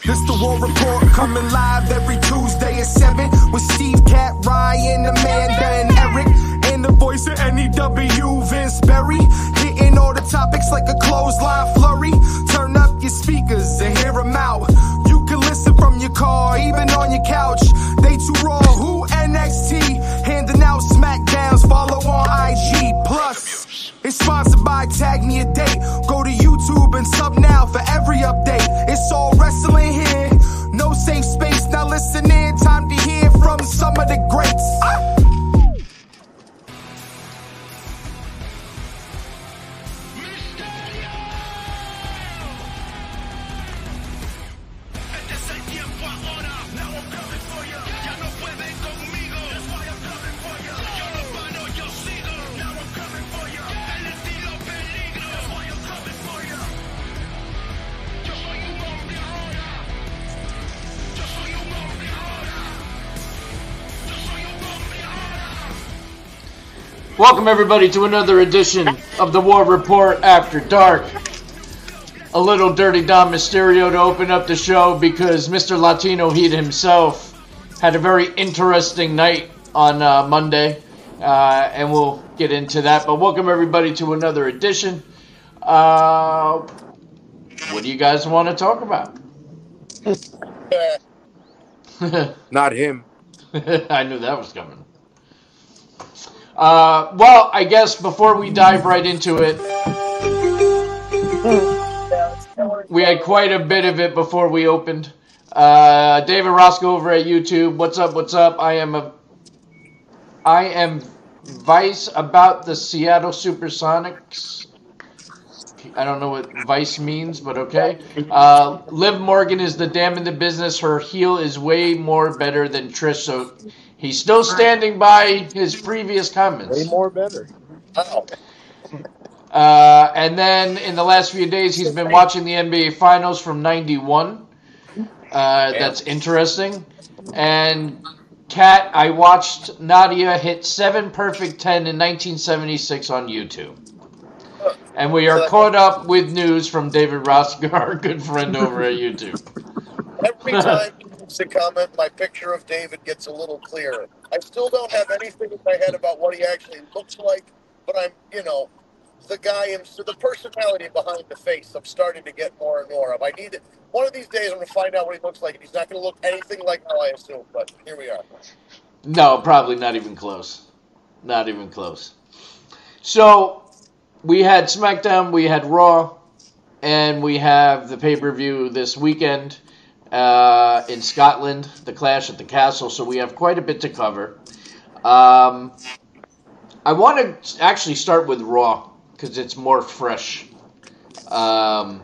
This the War Report, coming live every Tuesday at 7 with Steve, Cat, Ryan, Amanda, and Eric, and the voice of NEW, Vince Berry, hitting all the topics like a clothesline flurry. Turn up your speakers and hear them out. You can listen from your car, even on your couch. They too raw, who NXT, handing out SmackDowns, follow on IG. Plus, it's sponsored by Tag Me a Date. Go to YouTube and sub now for every update. It's all wrestling here, no safe space. Now listen in, time to hear from some of the greats. Welcome everybody to another edition of the War Report After Dark. A little Dirty Dom Mysterio to open up the show because Mr. Latino Heat himself had a very interesting night on Monday, and we'll get into that. But welcome everybody to another edition. What do you guys want to talk about? Not him. I knew that was coming. Well, I guess before we dive right into it, we had quite a bit of it before we opened. David Roscoe over at YouTube. What's up? What's up? I am Vice about the Seattle Supersonics. I don't know what Vice means, but okay. Liv Morgan is the damn in the business. Her heel is way more better than Trish, so he's still standing by his previous comments. Way more better. Wow. And then in the last few days, he's been watching the NBA Finals from '91. That's interesting. And Kat, I watched Nadia hit 7 perfect 10 in 1976 on YouTube. And we are caught up with news from David Roscoe, our good friend over at YouTube. Every time he makes a comment, my picture of David gets a little clearer. I still don't have anything in my head about what he actually looks like, but I'm, the guy, the personality behind the face, I'm starting to get more and more of. I need it. One of these days, I'm going to find out what he looks like, and he's not going to look anything like how I assume, but here we are. No, probably not even close. Not even close. So, we had SmackDown, we had Raw, and we have the pay-per-view this weekend in Scotland, the Clash at the Castle, so we have quite a bit to cover. I want to actually start with Raw, because it's more fresh. I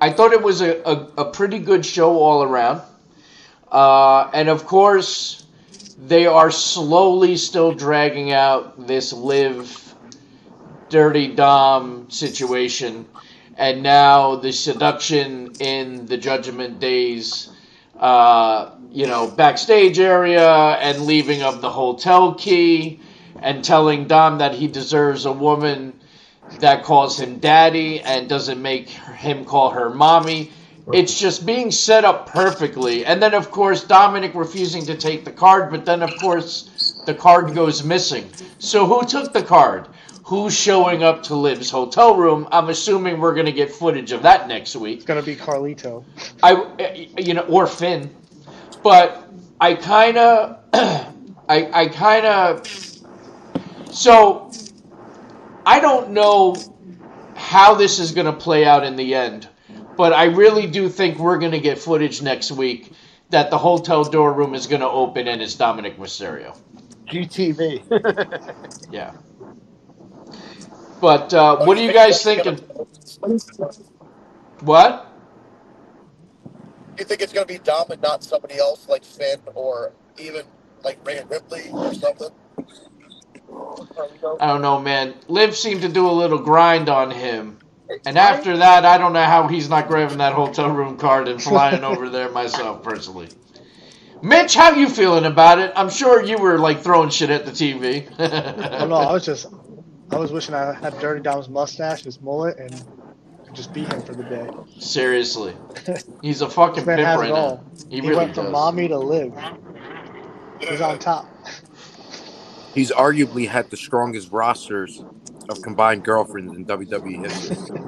thought it was a pretty good show all around. And of course, they are slowly still dragging out this Liv Dirty Dom situation. And now the seduction in the Judgment Days, backstage area and leaving of the hotel key and telling Dom that he deserves a woman that calls him daddy and doesn't make him call her mommy. It's just being set up perfectly. And then, of course, Dominic refusing to take the card, but then, of course, the card goes missing. So who took the card? Who's showing up to Liv's hotel room? I'm assuming we're going to get footage of that next week. It's going to be Carlito. Or Finn. But I kind of... So, I don't know how this is going to play out in the end. But I really do think we're going to get footage next week that the hotel door room is going to open and it's Dominic Mysterio. GTV. Yeah. But what are you guys thinking? What? You think it's going to be Dom and not somebody else like Finn or even like Rhea Ripley or something? I don't know, man. Liv seemed to do a little grind on him. And after that, I don't know how he's not grabbing that hotel room card and flying over there myself, personally. Mitch, how you feeling about it? I'm sure you were, throwing shit at the TV. Oh, no, I was wishing I had Dirty Dom's mustache, his mullet, and Just beat him for the day. Seriously. He's a fucking This man pimp has right it now. all. He He really went from does. mommy to live. He's on top. He's arguably had the strongest rosters of combined girlfriends in WWE history.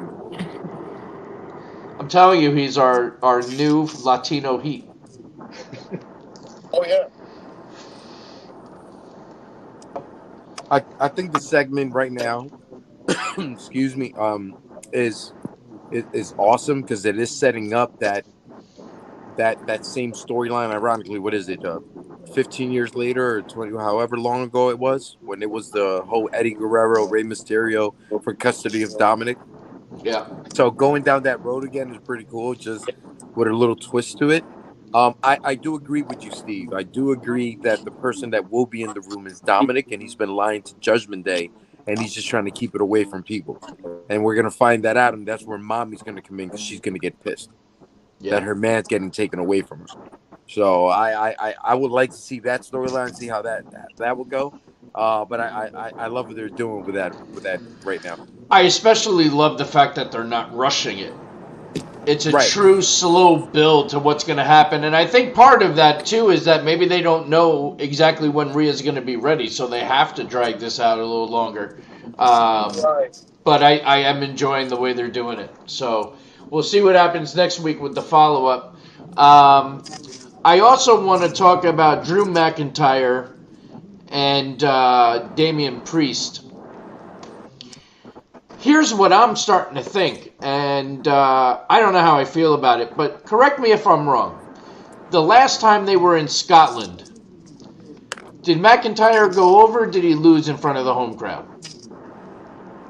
I'm telling you, he's our new Latino Heat. Oh yeah. I think the segment right now, excuse me, is awesome because it is setting up that same storyline. Ironically, what is it? 15 years later or 20, however long ago it was, when it was the whole Eddie Guerrero, Rey Mysterio for custody of Dominic. Yeah. So going down that road again is pretty cool, just with a little twist to it. I do agree with you, Steve. I do agree that the person that will be in the room is Dominic, and he's been lying to Judgment Day, and he's just trying to keep it away from people. And we're gonna find that out, and that's where Mommy's gonna come in because she's gonna get pissed that her man's getting taken away from her. So I would like to see that storyline, see how that will go. But I love what they're doing with that right now. I especially love the fact that they're not rushing it. It's a Right. true slow build to what's going to happen. And I think part of that, too, is that maybe they don't know exactly when Rhea's going to be ready, so they have to drag this out a little longer. Right. But I am enjoying the way they're doing it. So we'll see what happens next week with the follow-up. I also want to talk about Drew McIntyre and Damian Priest. Here's what I'm starting to think, and I don't know how I feel about it, but correct me if I'm wrong. The last time they were in Scotland, did McIntyre go over, or did he lose in front of the home crowd?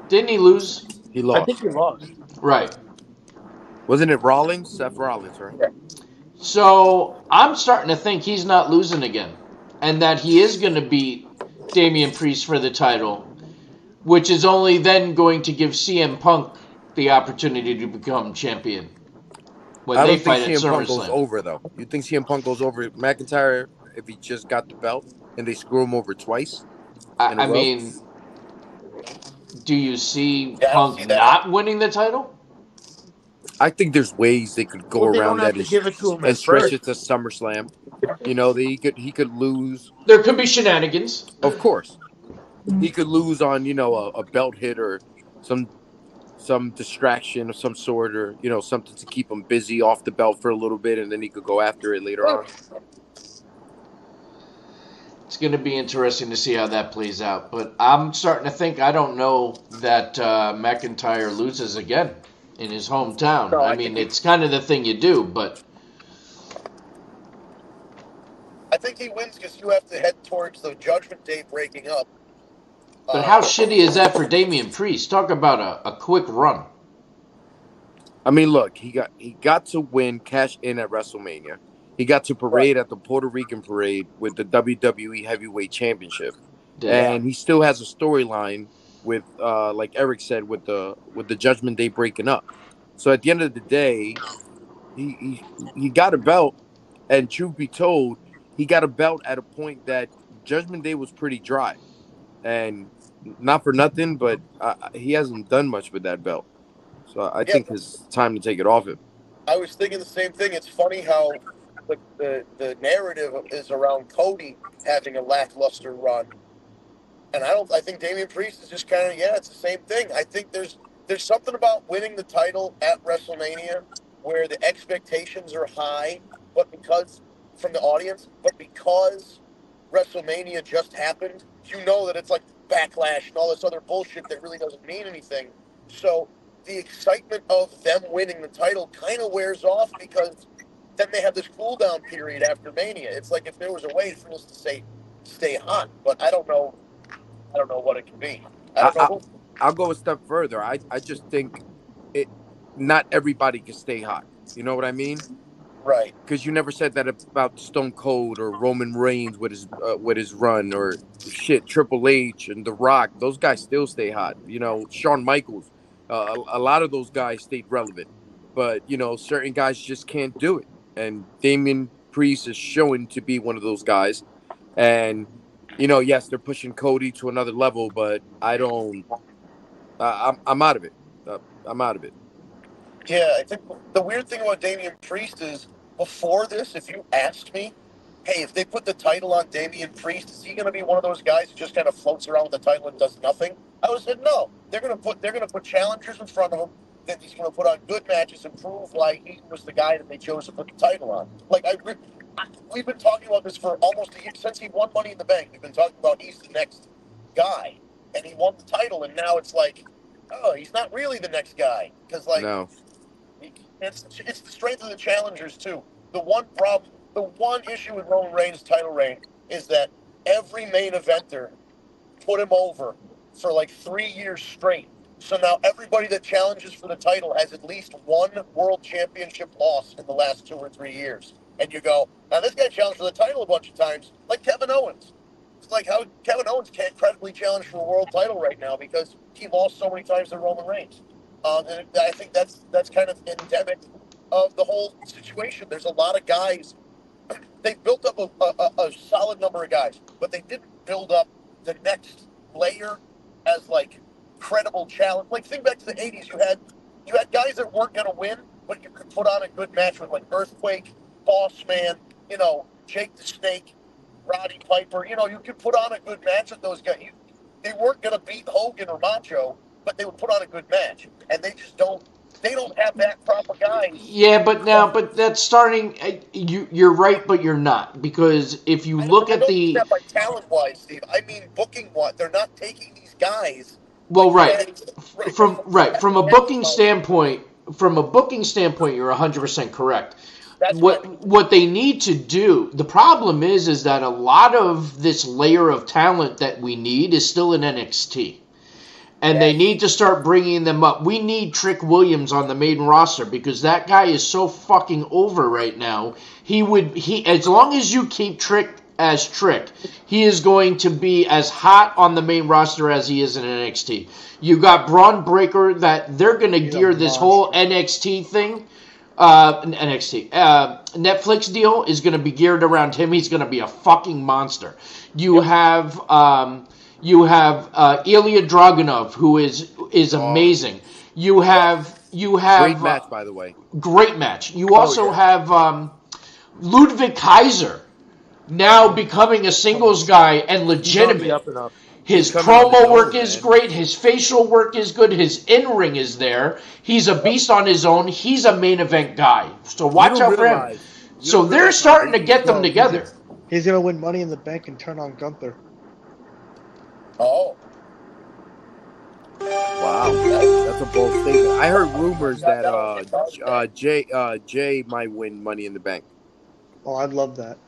Didn't he lose? He I lost. think he lost. Right. Wasn't it Rollins? Seth Rollins, right? So I'm starting to think he's not losing again, and that he is going to beat Damian Priest for the title, which is only then going to give CM Punk the opportunity to become champion when I they don't think fight at CM Punk goes SummerSlam. over, though. You think CM Punk goes over McIntyre if he just got the belt and they screw him over twice? in a I row? mean, do you see Yeah, I don't Punk see that. not winning the title? I think there's ways they could go Well, they around don't have that to give it to him and at stretch first. it to SummerSlam. You know, he could lose. There could be shenanigans. Of course, he could lose on a belt hit or some distraction of some sort, or something to keep him busy off the belt for a little bit, and then he could go after it later on. It's going to be interesting to see how that plays out. But I'm starting to think I don't know that McIntyre loses again in his hometown. No, I I mean, think it's kind of the thing you do, but I think he wins because you have to head towards the Judgment Day breaking up. how shitty is that for Damian Priest? Talk about a quick run. I mean, look, he got to win, cash in at WrestleMania. He got to parade at the Puerto Rican parade with the WWE Heavyweight Championship, and he still has a storyline with, like Eric said, with the Judgment Day breaking up. So at the end of the day, he got a belt, and truth be told, he got a belt at a point that Judgment Day was pretty dry, and not for nothing, but he hasn't done much with that belt. So I think it's time to take it off him. I was thinking the same thing. It's funny how the narrative is around Cody having a lackluster run, and I think Damian Priest is just kind of it's the same thing. I think there's something about winning the title at WrestleMania where the expectations are high, but because WrestleMania just happened, you know that it's like Backlash and all this other bullshit that really doesn't mean anything. So the excitement of them winning the title kind of wears off because then they have this cool down period after Mania. It's like if there was a way for this to stay hot, but I don't know what it can be. I'll go a step further. I just think not everybody can stay hot. You know what I mean? Right. Because you never said that about Stone Cold or Roman Reigns with his run, or Triple H and The Rock. Those guys still stay hot. Shawn Michaels. A lot of those guys stayed relevant, but certain guys just can't do it. And Damian Priest is showing to be one of those guys. And yes, they're pushing Cody to another level, but I don't. I'm out of it. I'm out of it. Yeah, I think the weird thing about Damian Priest is before this, if you asked me, hey, if they put the title on Damian Priest, is he going to be one of those guys who just kind of floats around with the title and does nothing? I would have said no. They're going to put challengers in front of him. Then he's going to put on good matches and prove why he was the guy that they chose to put the title on. Like we've been talking about this for almost a year since he won Money in the Bank. We've been talking about he's the next guy, and he won the title, and now it's like, oh, he's not really the next guy because like. No. It's the strength of the challengers too. The one issue with Roman Reigns' title reign is that every main eventer put him over for like 3 years straight. So now everybody that challenges for the title has at least one world championship loss in the last 2 or 3 years. And you go, now this guy challenged for the title a bunch of times, like Kevin Owens. It's like how Kevin Owens can't credibly challenge for a world title right now because he lost so many times to Roman Reigns. And I think that's kind of endemic of the whole situation. There's a lot of guys. They built up a solid number of guys, but they didn't build up the next layer as like credible challenge. Like think back to the '80s. You had guys that weren't going to win, but you could put on a good match with like Earthquake, Boss Man, Jake the Snake, Roddy Piper. You could put on a good match with those guys. They weren't going to beat Hogan or Macho, but they would put on a good match, and they just don't. They don't have that proper guys. Yeah, but that's starting. You're right, but you're not, because if you look at the I don't mean that by talent wise, Steve. I mean booking wise. They're not taking these guys. Well, right. From a booking standpoint, you're 100% correct. What they need to do, the problem is that a lot of this layer of talent that we need is still in NXT. And they need to start bringing them up. We need Trick Williams on the main roster because that guy is so fucking over right now. As long as you keep Trick as Trick, he is going to be as hot on the main roster as he is in NXT. You got Braun Breaker that they're going to gear this whole NXT thing. Netflix deal is going to be geared around him. He's going to be a fucking monster. You have Ilya Dragunov, who is amazing. You have Great match, by the way. Great match. You also have Ludwig Kaiser now becoming a singles guy and legitimate. Up and up. His promo work is great. His facial work is good. His in-ring is there. He's a beast on his own. He's a main event guy. So watch out for him. So they're starting to get them together. He's going to win Money in the Bank and turn on Gunther. Oh. Wow. That's a bold statement. I heard rumors that Jay might win Money in the Bank. Oh, I'd love that.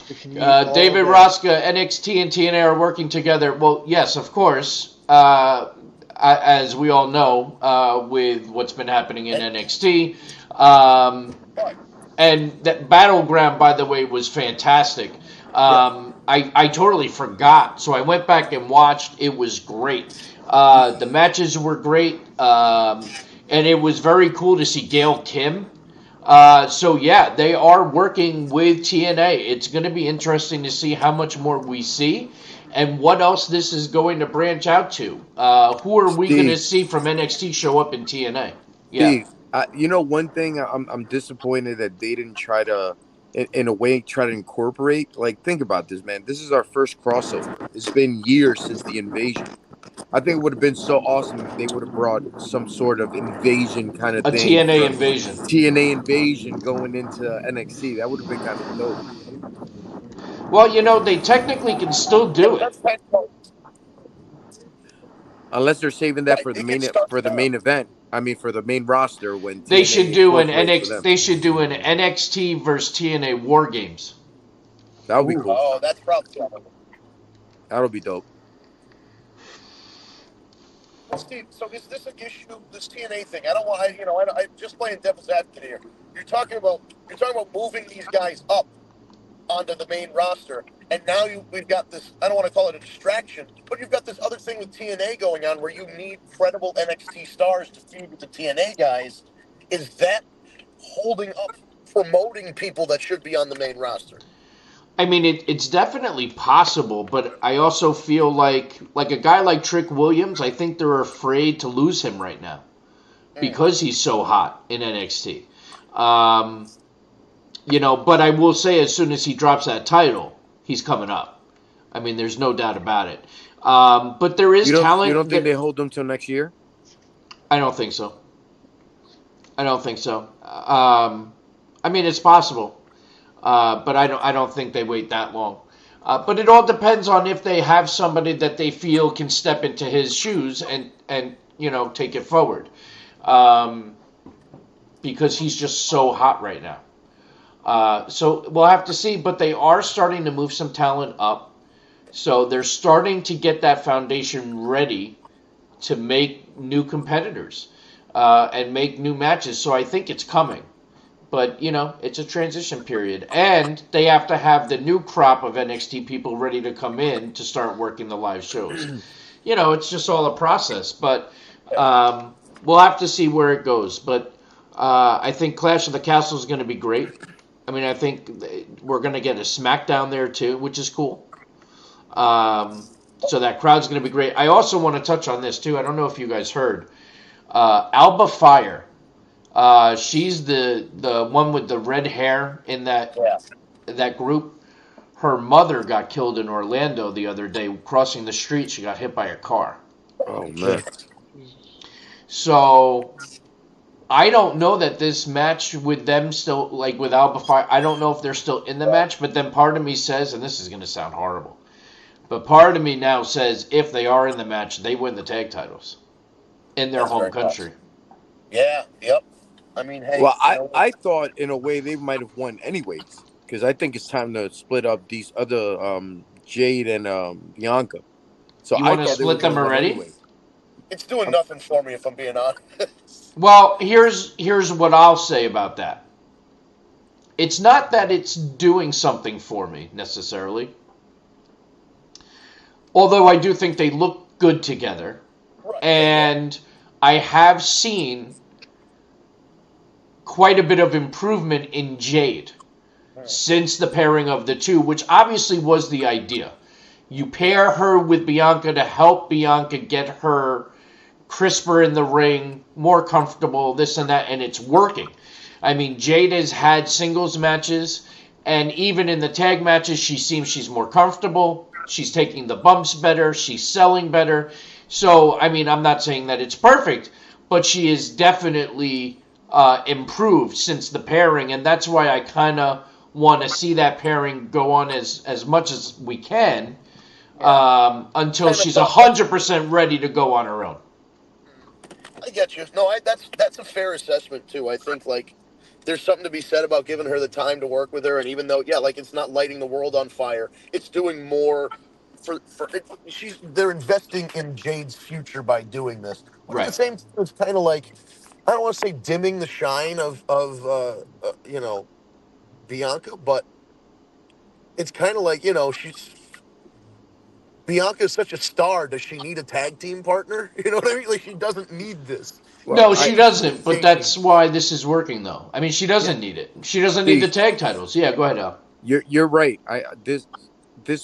David Roska, NXT and TNA are working together. Well, yes, of course. As we all know, with what's been happening in NXT. And that Battleground, by the way, was fantastic. I totally forgot, so I went back and watched. It was great. The matches were great, and it was very cool to see Gail Kim. So yeah, they are working with TNA. It's going to be interesting to see how much more we see and what else this is going to branch out to. Who are we going to see from NXT show up in TNA? Yeah. Steve, one thing I'm disappointed that they didn't try to, in a way, try to incorporate. Like, think about this, man. This is our first crossover. It's been years since the invasion. I think it would have been so awesome if they would have brought some sort of invasion kind of thing. A TNA invasion. TNA invasion going into NXT. That would have been kind of dope. Well, they technically can still do it. Unless they're saving that for the main event. I mean, for the main roster when they should do an NXT versus TNA War Games. That would be cool. Oh, that's probably that'll be dope. Steve, so is this an issue? This TNA thing? I'm just playing devil's advocate here. You're talking about moving these guys up onto the main roster, and now we've got this. I don't want to call it a distraction, but you've got this other thing with TNA going on where you need credible NXT stars to feud with the TNA guys. Is that holding up promoting people that should be on the main roster? I mean, it's definitely possible, but I also feel like a guy like Trick Williams, I think they're afraid to lose him right now because he's so hot in NXT. But I will say as soon as he drops that title, he's coming up. I mean, there's no doubt about it. But there is talent. You don't think they hold him till next year? I don't think so. I mean, it's possible, but I don't think they wait that long. But it all depends on if they have somebody that they feel can step into his shoes and take it forward, because he's just so hot right now. So we'll have to see. But they are starting to move some talent up. So they're starting to get that foundation ready to make new competitors and make new matches. So I think it's coming. But, it's a transition period. And they have to have the new crop of NXT people ready to come in to start working the live shows. It's just all a process. But we'll have to see where it goes. But I think Clash of the Castle is going to be great. I mean, I think we're going to get a SmackDown there, too, which is cool. So that crowd's going to be great. I also want to touch on this, too. I don't know if you guys heard. Alba Fire. She's the one with the red hair in that group. Her mother got killed in Orlando the other day. Crossing the street, she got hit by a car. Oh, man. So I don't know that this match with them still, like with Alba Fire, I don't know if they're still in the match, but then part of me says, and this is going to sound horrible, but part of me now says if they are in the match, they win the tag titles in their home country. Yeah, yep. I mean, hey. Well, I thought in a way they might have won anyways, because I think it's time to split up these other Jade and Bianca. So you want to split them already? Anyway. It's doing nothing for me, if I'm being honest. Well, here's what I'll say about that. It's not that it's doing something for me necessarily, although I do think they look good together, Right. and I have seen quite a bit of improvement in Jade since the pairing of the two, which obviously was the idea. You pair her with Bianca to help Bianca get her crisper in the ring, more comfortable, this and that, and it's working. I mean, Jade has had singles matches, and even in the tag matches, she seems she's more comfortable. She's taking the bumps better. She's selling better. So, I mean, I'm not saying that it's perfect, but she is definitely improved since the pairing, and that's why I kind of want to see that pairing go on as much as we can until she's 100% ready to go on her own. I get you. No, that's a fair assessment too. I think there's something to be said about giving her the time to work with her, and even though it's not lighting the world on fire, it's doing more for it. They're investing in Jade's future by doing this. But Right. at the same time, it's kind of like, I don't want to say dimming the shine of Bianca, but it's kind of like, Bianca's such a star. Does she need a tag team partner? You know what I mean? Like, she doesn't need this. Well, no, she doesn't, but that's why this is working, though. I mean, she doesn't need it. She doesn't need the tag titles. Yeah, go ahead, Al. You're right. This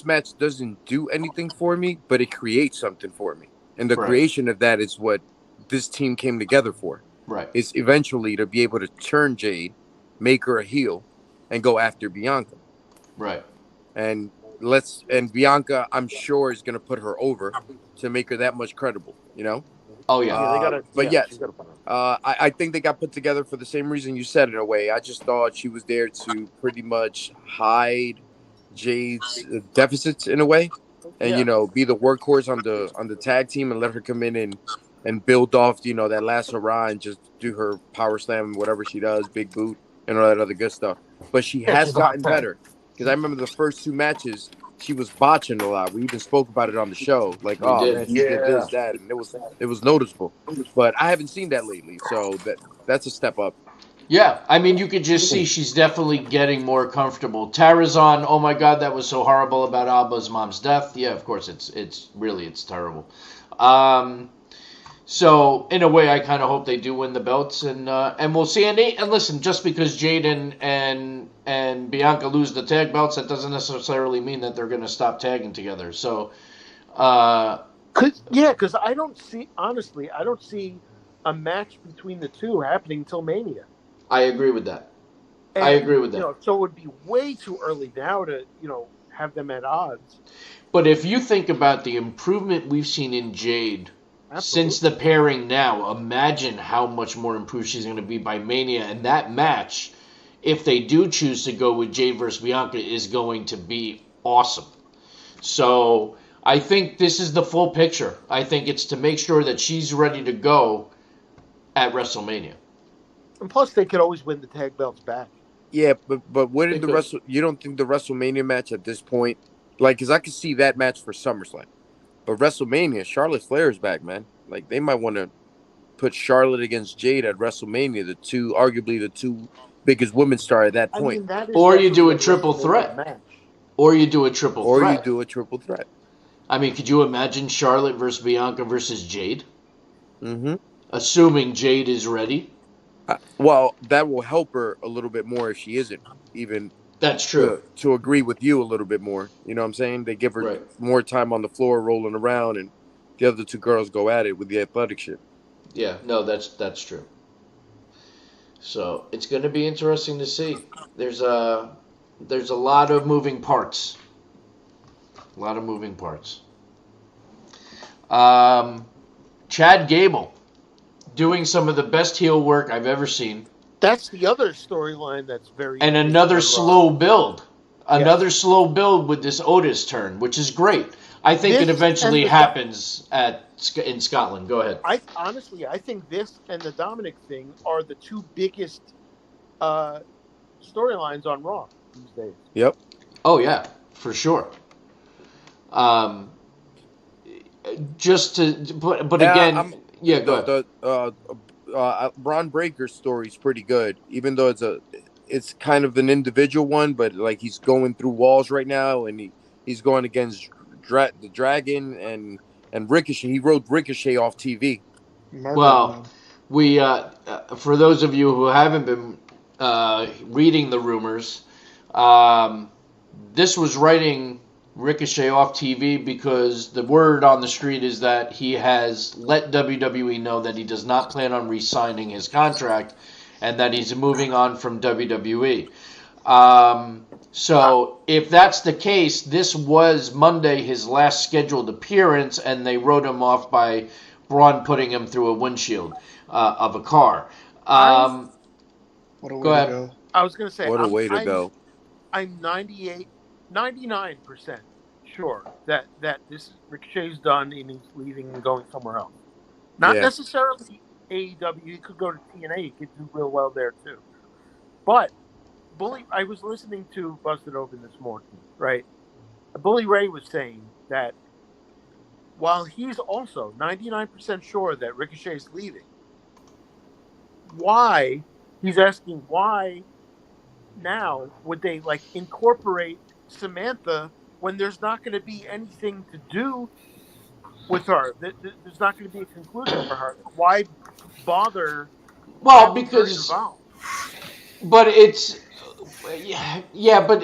match doesn't do anything for me, but it creates something for me. And the creation of that is what this team came together for. Right. It's eventually to be able to turn Jade, make her a heel, and go after Bianca. Right. And Bianca, I'm sure, is going to put her over to make her that much credible, Oh, yeah. They gotta, but yes, I think they got put together for the same reason you said in a way. I just thought she was there to pretty much hide Jade's deficits in a way, and be the workhorse on the tag team and let her come in and build off that last hurrah and just do her power slam, whatever she does, big boot and all that other good stuff. But she has gotten better, because I remember the first two matches she was botching a lot. We even spoke about it on the show, like, man, she did this, that, and it was noticeable. But I haven't seen that lately, so that's a step up. Yeah, I mean, you could just see she's definitely getting more comfortable. Tarazon, oh my God, that was so horrible about Alba's mom's death. Yeah, of course, it's terrible. So in a way, I kind of hope they do win the belts, and we'll see. And listen, just because Jade and Bianca lose the tag belts, that doesn't necessarily mean that they're going to stop tagging together. So, because I don't see a match between the two happening till Mania. I agree with that. And, I agree with that. So it would be way too early now to, have them at odds. But if you think about the improvement we've seen in Jade Absolutely. since the pairing now, imagine how much more improved she's going to be by Mania. And that match, if they do choose to go with Jade versus Bianca, is going to be awesome. So I think this is the full picture. I think it's to make sure that she's ready to go at WrestleMania. And plus, they could always win the tag belts back. Yeah, but what did Because- you don't think the WrestleMania match at this point, like, because I could see that match for SummerSlam, but WrestleMania, Charlotte Flair is back, man. Like, they might want to put Charlotte against Jade at WrestleMania, arguably the two biggest women's star at that point, That is Or you do a definitely triple WrestleMania threat. match. Or you do a triple or threat. you do a triple threat. I mean, could you imagine Charlotte versus Bianca versus Jade? Mm-hmm. Assuming Jade is ready. Well, that will help her a little bit more if she isn't even That's true. to agree with you a little bit more. You know what I'm saying? They give her Right. more time on the floor rolling around, and the other two girls go at it with the athletic shit. Yeah, no, that's true. So it's going to be interesting to see. There's a lot of moving parts. A lot of moving parts. Chad Gable doing some of the best heel work I've ever seen, That's the other storyline that's very and interesting another as well. slow build. Another slow build with this Otis turn, which is great. I think This it eventually and the- happens in Scotland. Go ahead. I think this and the Dominic thing are the two biggest storylines on Raw these days. Yep. Oh yeah, for sure. Just to, but Yeah, again, yeah, go ahead. Braun Breaker's story is pretty good, even though it's kind of an individual one, but like he's going through walls right now, and he's going against the Dragon and Ricochet. He wrote Ricochet off TV. Well, we for those of you who haven't been reading the rumors, this was writing Ricochet off TV because the word on the street is that he has let WWE know that he does not plan on re-signing his contract and that he's moving on from WWE. So if that's the case, this was Monday his last scheduled appearance, and they wrote him off by Braun putting him through a windshield of a car. What a way Go ahead. to go. I was going to say, What a way to go. I'm 99% sure that this Ricochet's done and he's leaving and going somewhere else. Not Yeah. necessarily AEW. He could go to TNA. He could do real well there too. But I was listening to Busted Open this morning, right? Bully Ray was saying that while he's also 99% sure that Ricochet's leaving, he's asking why now would they incorporate Samantha when there's not going to be anything to do with her? There's not going to be a conclusion for her. Why bother? Well, having her because, involved? but it's, yeah, but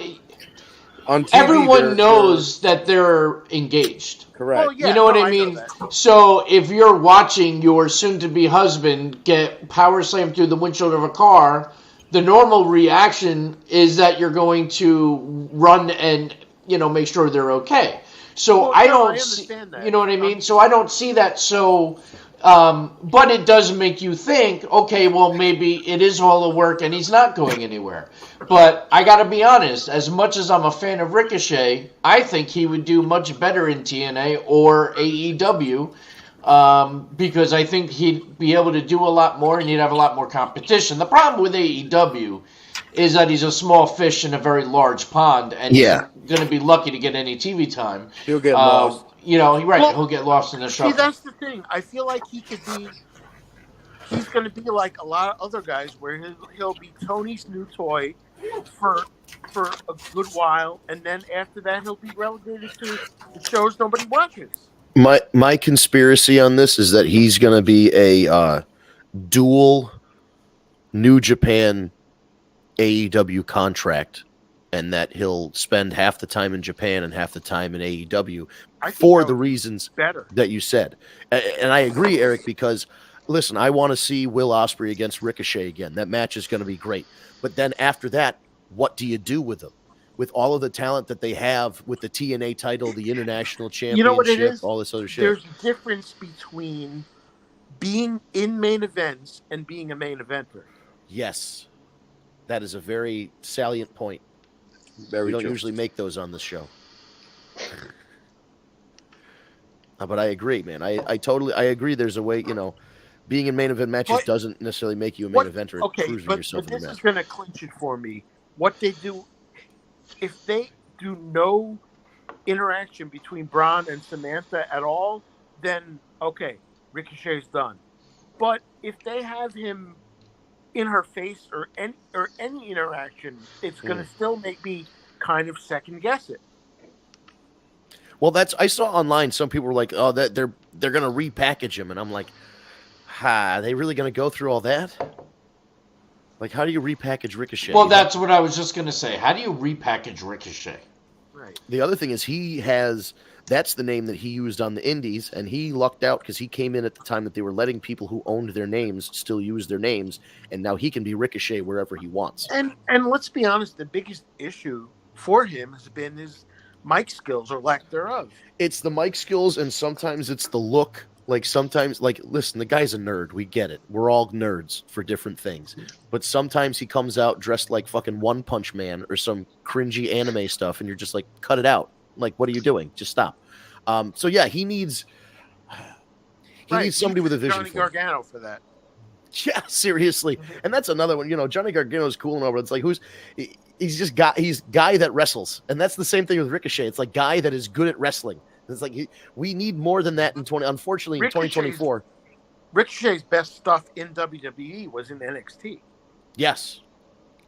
On TV, everyone knows that they're engaged. Correct. Oh, yeah, You know what no, I know mean? that. So if you're watching your soon-to-be husband get power slammed through the windshield of a car, the normal reaction is that you're going to run and make sure they're okay. So Well, I no, don't I see, understand that. you know what I mean? So I don't see that. So, but it does make you think, okay, well maybe it is all a work and he's not going anywhere. But I got to be honest, as much as I'm a fan of Ricochet, I think he would do much better in TNA or AEW. Because I think he'd be able to do a lot more and he'd have a lot more competition. The problem with AEW is that he's a small fish in a very large pond, and he's going to be lucky to get any TV time. He'll get lost. He'll get lost in the See, shuffle. that's the thing. I feel like he's going to be like a lot of other guys where he'll be Tony's new toy for a good while, and then after that he'll be relegated to the shows nobody watches. My conspiracy on this is that he's going to be a dual New Japan AEW contract, and that he'll spend half the time in Japan and half the time in AEW I think for that the would be reasons better. that you said. And I agree, Eric, because listen, I want to see Will Ospreay against Ricochet again. That match is going to be great. But then after that, what do you do with them? With all of the talent that they have, with the TNA title, the international championship, You know what it is? all this other shit. There's a difference between being in main events and being a main eventer. Yes. That is a very salient point. Very we don't true. usually make those on this show. But I agree, man. I totally agree. There's a way, being in main event matches doesn't necessarily make you a main eventer. Okay, Proving but yourself this in the is match. going to clinch it for me. What they do, if they do no interaction between Braun and Samantha at all, then okay, Ricochet's done. But if they have him in her face or any interaction, it's going to still make me kind of second guess it. Well, I saw online some people were like, "Oh, that they're going to repackage him," and I'm like, "Ha, are they really going to go through all that? Like, how do you repackage Ricochet?" Well, that's what I was just going to say. How do you repackage Ricochet? Right. The other thing is that's the name that he used on the indies, and he lucked out because he came in at the time that they were letting people who owned their names still use their names, and now he can be Ricochet wherever he wants. And let's be honest, the biggest issue for him has been his mic skills or lack thereof. It's the mic skills, and sometimes it's the look. Like sometimes, listen, the guy's a nerd. We get it. We're all nerds for different things. But sometimes he comes out dressed like fucking One Punch Man or some cringy anime stuff, and you're just like, cut it out. Like, what are you doing? Just stop. So yeah, he needs somebody with a vision. Johnny Gargano for that. Yeah, seriously. And that's another one. Johnny Gargano's cool and all, but it's like he's guy that wrestles, and that's the same thing with Ricochet. It's like guy that is good at wrestling. It's like we need more than that in 2024. Ricochet's best stuff in WWE was in NXT. Yes.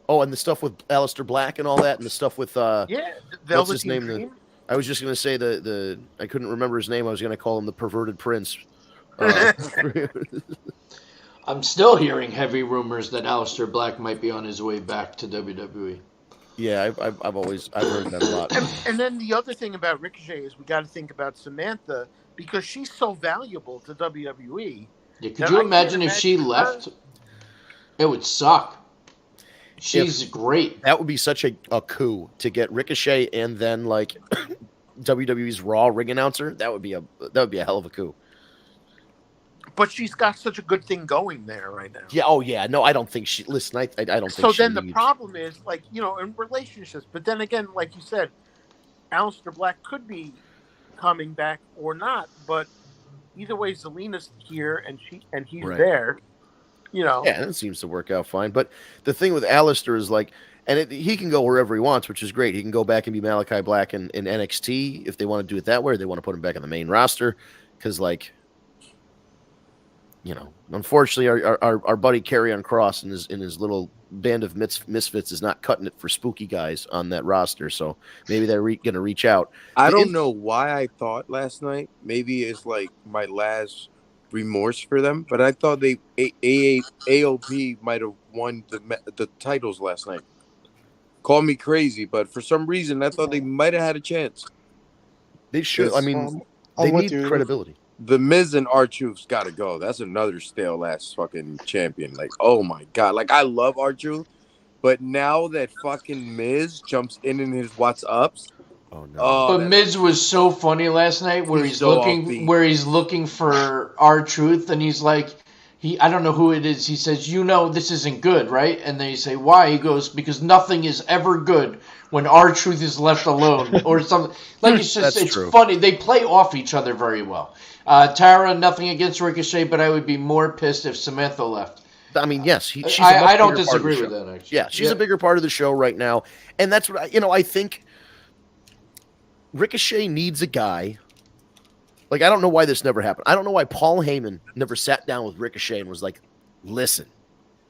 Oh, and the stuff with Aleister Black and all that, and the stuff with what's his name? I was just going to say the I couldn't remember his name. I was going to call him the Perverted Prince. I'm still hearing heavy rumors that Aleister Black might be on his way back to WWE. Yeah, I've heard that a lot. And then the other thing about Ricochet is we got to think about Samantha because she's so valuable to WWE. Yeah, could you imagine if she left? It would suck. She's great. That would be such a coup to get Ricochet and then like WWE's Raw ring announcer. That would be a hell of a coup. But she's got such a good thing going there right now. Yeah. Oh, yeah. No, I don't think she. Listen, I don't think. So she then needs... the problem is, in relationships. But then again, like you said, Aleister Black could be coming back or not. But either way, Zelina's here and he's right there. Yeah, it seems to work out fine. But the thing with Aleister is he can go wherever he wants, which is great. He can go back and be Malachi Black in NXT if they want to do it that way. Or they want to put him back on the main roster because unfortunately, our buddy Karrion Kross in his little band of misfits is not cutting it for spooky guys on that roster. So maybe they're going to reach out. I don't know why I thought last night. Maybe it's like my last remorse for them, but I thought AOP might have won the titles last night. Call me crazy, but for some reason I thought they might have had a chance. They should. I mean, they need credibility. The Miz and R-Truth's got to go. That's another stale ass fucking champion. Like, oh my god. Like, I love R-Truth, but now that fucking Miz jumps in his what's ups. Oh no! But Miz was so funny last night, where he's looking for R-Truth, and he's like, I don't know who it is. He says, this isn't good, right? And they say, why? He goes, because nothing is ever good when R-Truth is left alone, or something. Like it's true. Funny. They play off each other very well. Tara, nothing against Ricochet, but I would be more pissed if Samantha left. I mean, yes, she's I don't disagree with that, actually. Yeah, she's a bigger part of the show right now. And that's what I think Ricochet needs a guy. Like, I don't know why this never happened. I don't know why Paul Heyman never sat down with Ricochet and was like, listen,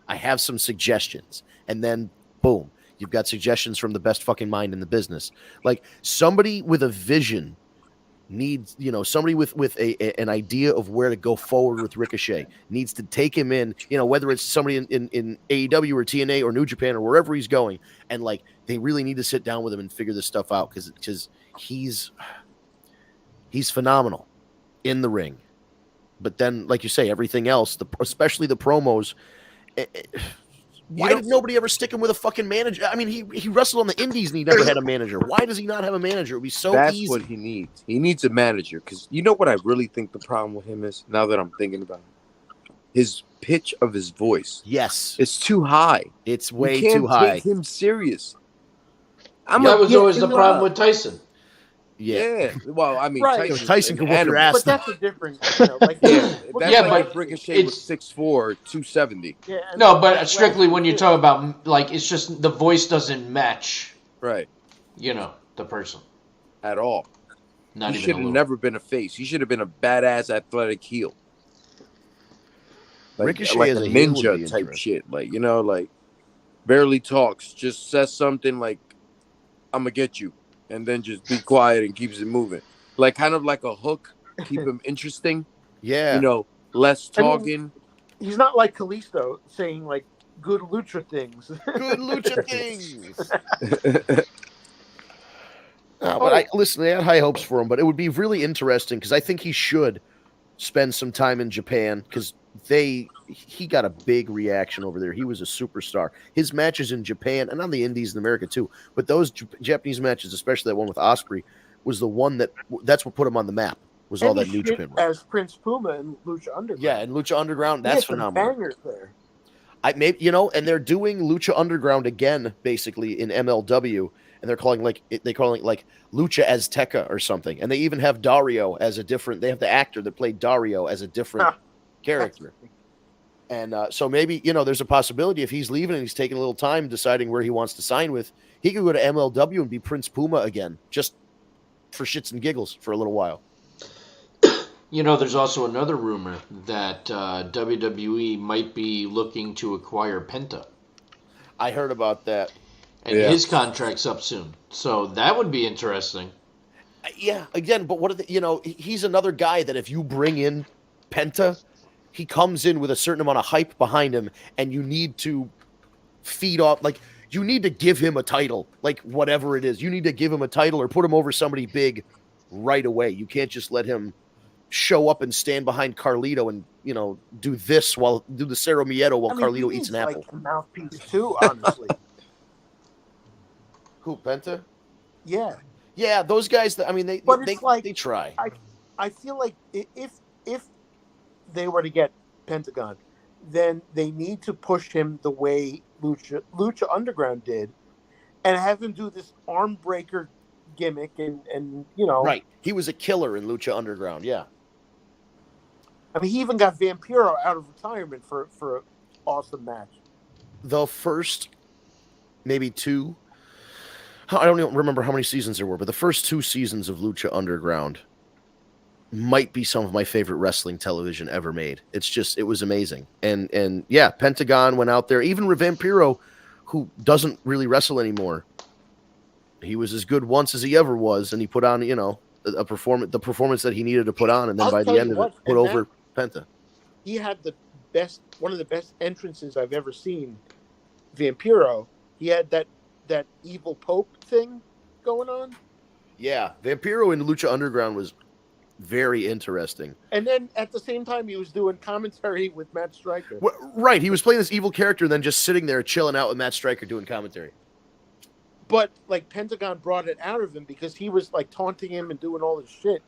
I have some suggestions. And then, boom, you've got suggestions from the best fucking mind in the business. Like, somebody with a vision needs, somebody with an idea of where to go forward with Ricochet needs to take him in, whether it's somebody in AEW or TNA or New Japan or wherever he's going. And, they really need to sit down with him and figure this stuff out because he's phenomenal in the ring. But then, like you say, everything else, especially the promos. Why did nobody ever stick him with a fucking manager? I mean, he wrestled on the indies and he never had a manager. Why does he not have a manager? It would be so easy. That's what he needs. He needs a manager. Because you know what I really think the problem with him is, now that I'm thinking about it? His pitch of his voice. Yes. It's too high. It's way you can't too high. take him serious. That was always the problem with Tyson. Yeah. Well, I mean, Right. Tyson can whoop your ass. But that's a different, like, but Ricochet was 6'4", 270. Yeah, No, but strictly when you talk about, like, it's just the voice doesn't match, Right. the person. At all. Not He even should a have little. never been a face. He should have been a badass athletic heel. Ricochet like as a a heel would be ninja type interesting. shit. Like, like barely talks, just says something like, I'm gonna get you. And then just be quiet and keeps it moving. Like kind of like a hook, keep him interesting. Yeah. Less I mean, talking. he's not like Kalisto saying like good lucha things. Good lucha things. But listen, they had high hopes for him, but it would be really interesting because I think he should spend some time in Japan because he got a big reaction over there. He was a superstar. His matches in Japan and on the indies in America too, but those Japanese matches, especially that one with Ospreay, was the one that's what put him on the map. Was all that New Japan as Prince Puma and Lucha Underground. Yeah, and Lucha Underground, that's phenomenal. Bangers there. And they're doing Lucha Underground again, basically in MLW, and they're calling it like Lucha Azteca or something. And they even have Dario as a different. They have the actor that played Dario as a different character. And so maybe there's a possibility if he's leaving and he's taking a little time deciding where he wants to sign with, he could go to MLW and be Prince Puma again, just for shits and giggles for a little while. There's also another rumor that WWE might be looking to acquire Penta. I heard about that. And his contract's up soon. So that would be interesting. Yeah, again, but he's another guy that if you bring in Penta, he comes in with a certain amount of hype behind him, and you need to feed off, you need to give him a title, whatever it is. You need to give him a title or put him over somebody big right away. You can't just let him show up and stand behind Carlito and do the Cerro Miedo while Carlito eats an apple. Like a mouthpiece too, honestly. Who, Penta? Yeah, those guys. They try. I feel like if they were to get Pentagon, then they need to push him the way Lucha Underground did, and have him do this arm breaker gimmick and right. He was a killer in Lucha Underground. Yeah. I mean, he even got Vampiro out of retirement for an awesome match. The first, maybe two. I don't even remember how many seasons there were, but the first 2 seasons of Lucha Underground might be some of my favorite wrestling television ever made. It was amazing. And yeah, Pentagon went out there. Even Vampiro, who doesn't really wrestle anymore, he was as good once as he ever was, and he put on, the performance that he needed to put on, and then by the end of it, put over Penta. He had one of the best entrances I've ever seen. Vampiro, he had that evil Pope thing going on. Yeah, Vampiro in Lucha Underground was very interesting. And then at the same time, he was doing commentary with Matt Striker. Right, he was playing this evil character and then just sitting there chilling out with Matt Striker doing commentary. But Pentagon brought it out of him because he was taunting him and doing all this shit.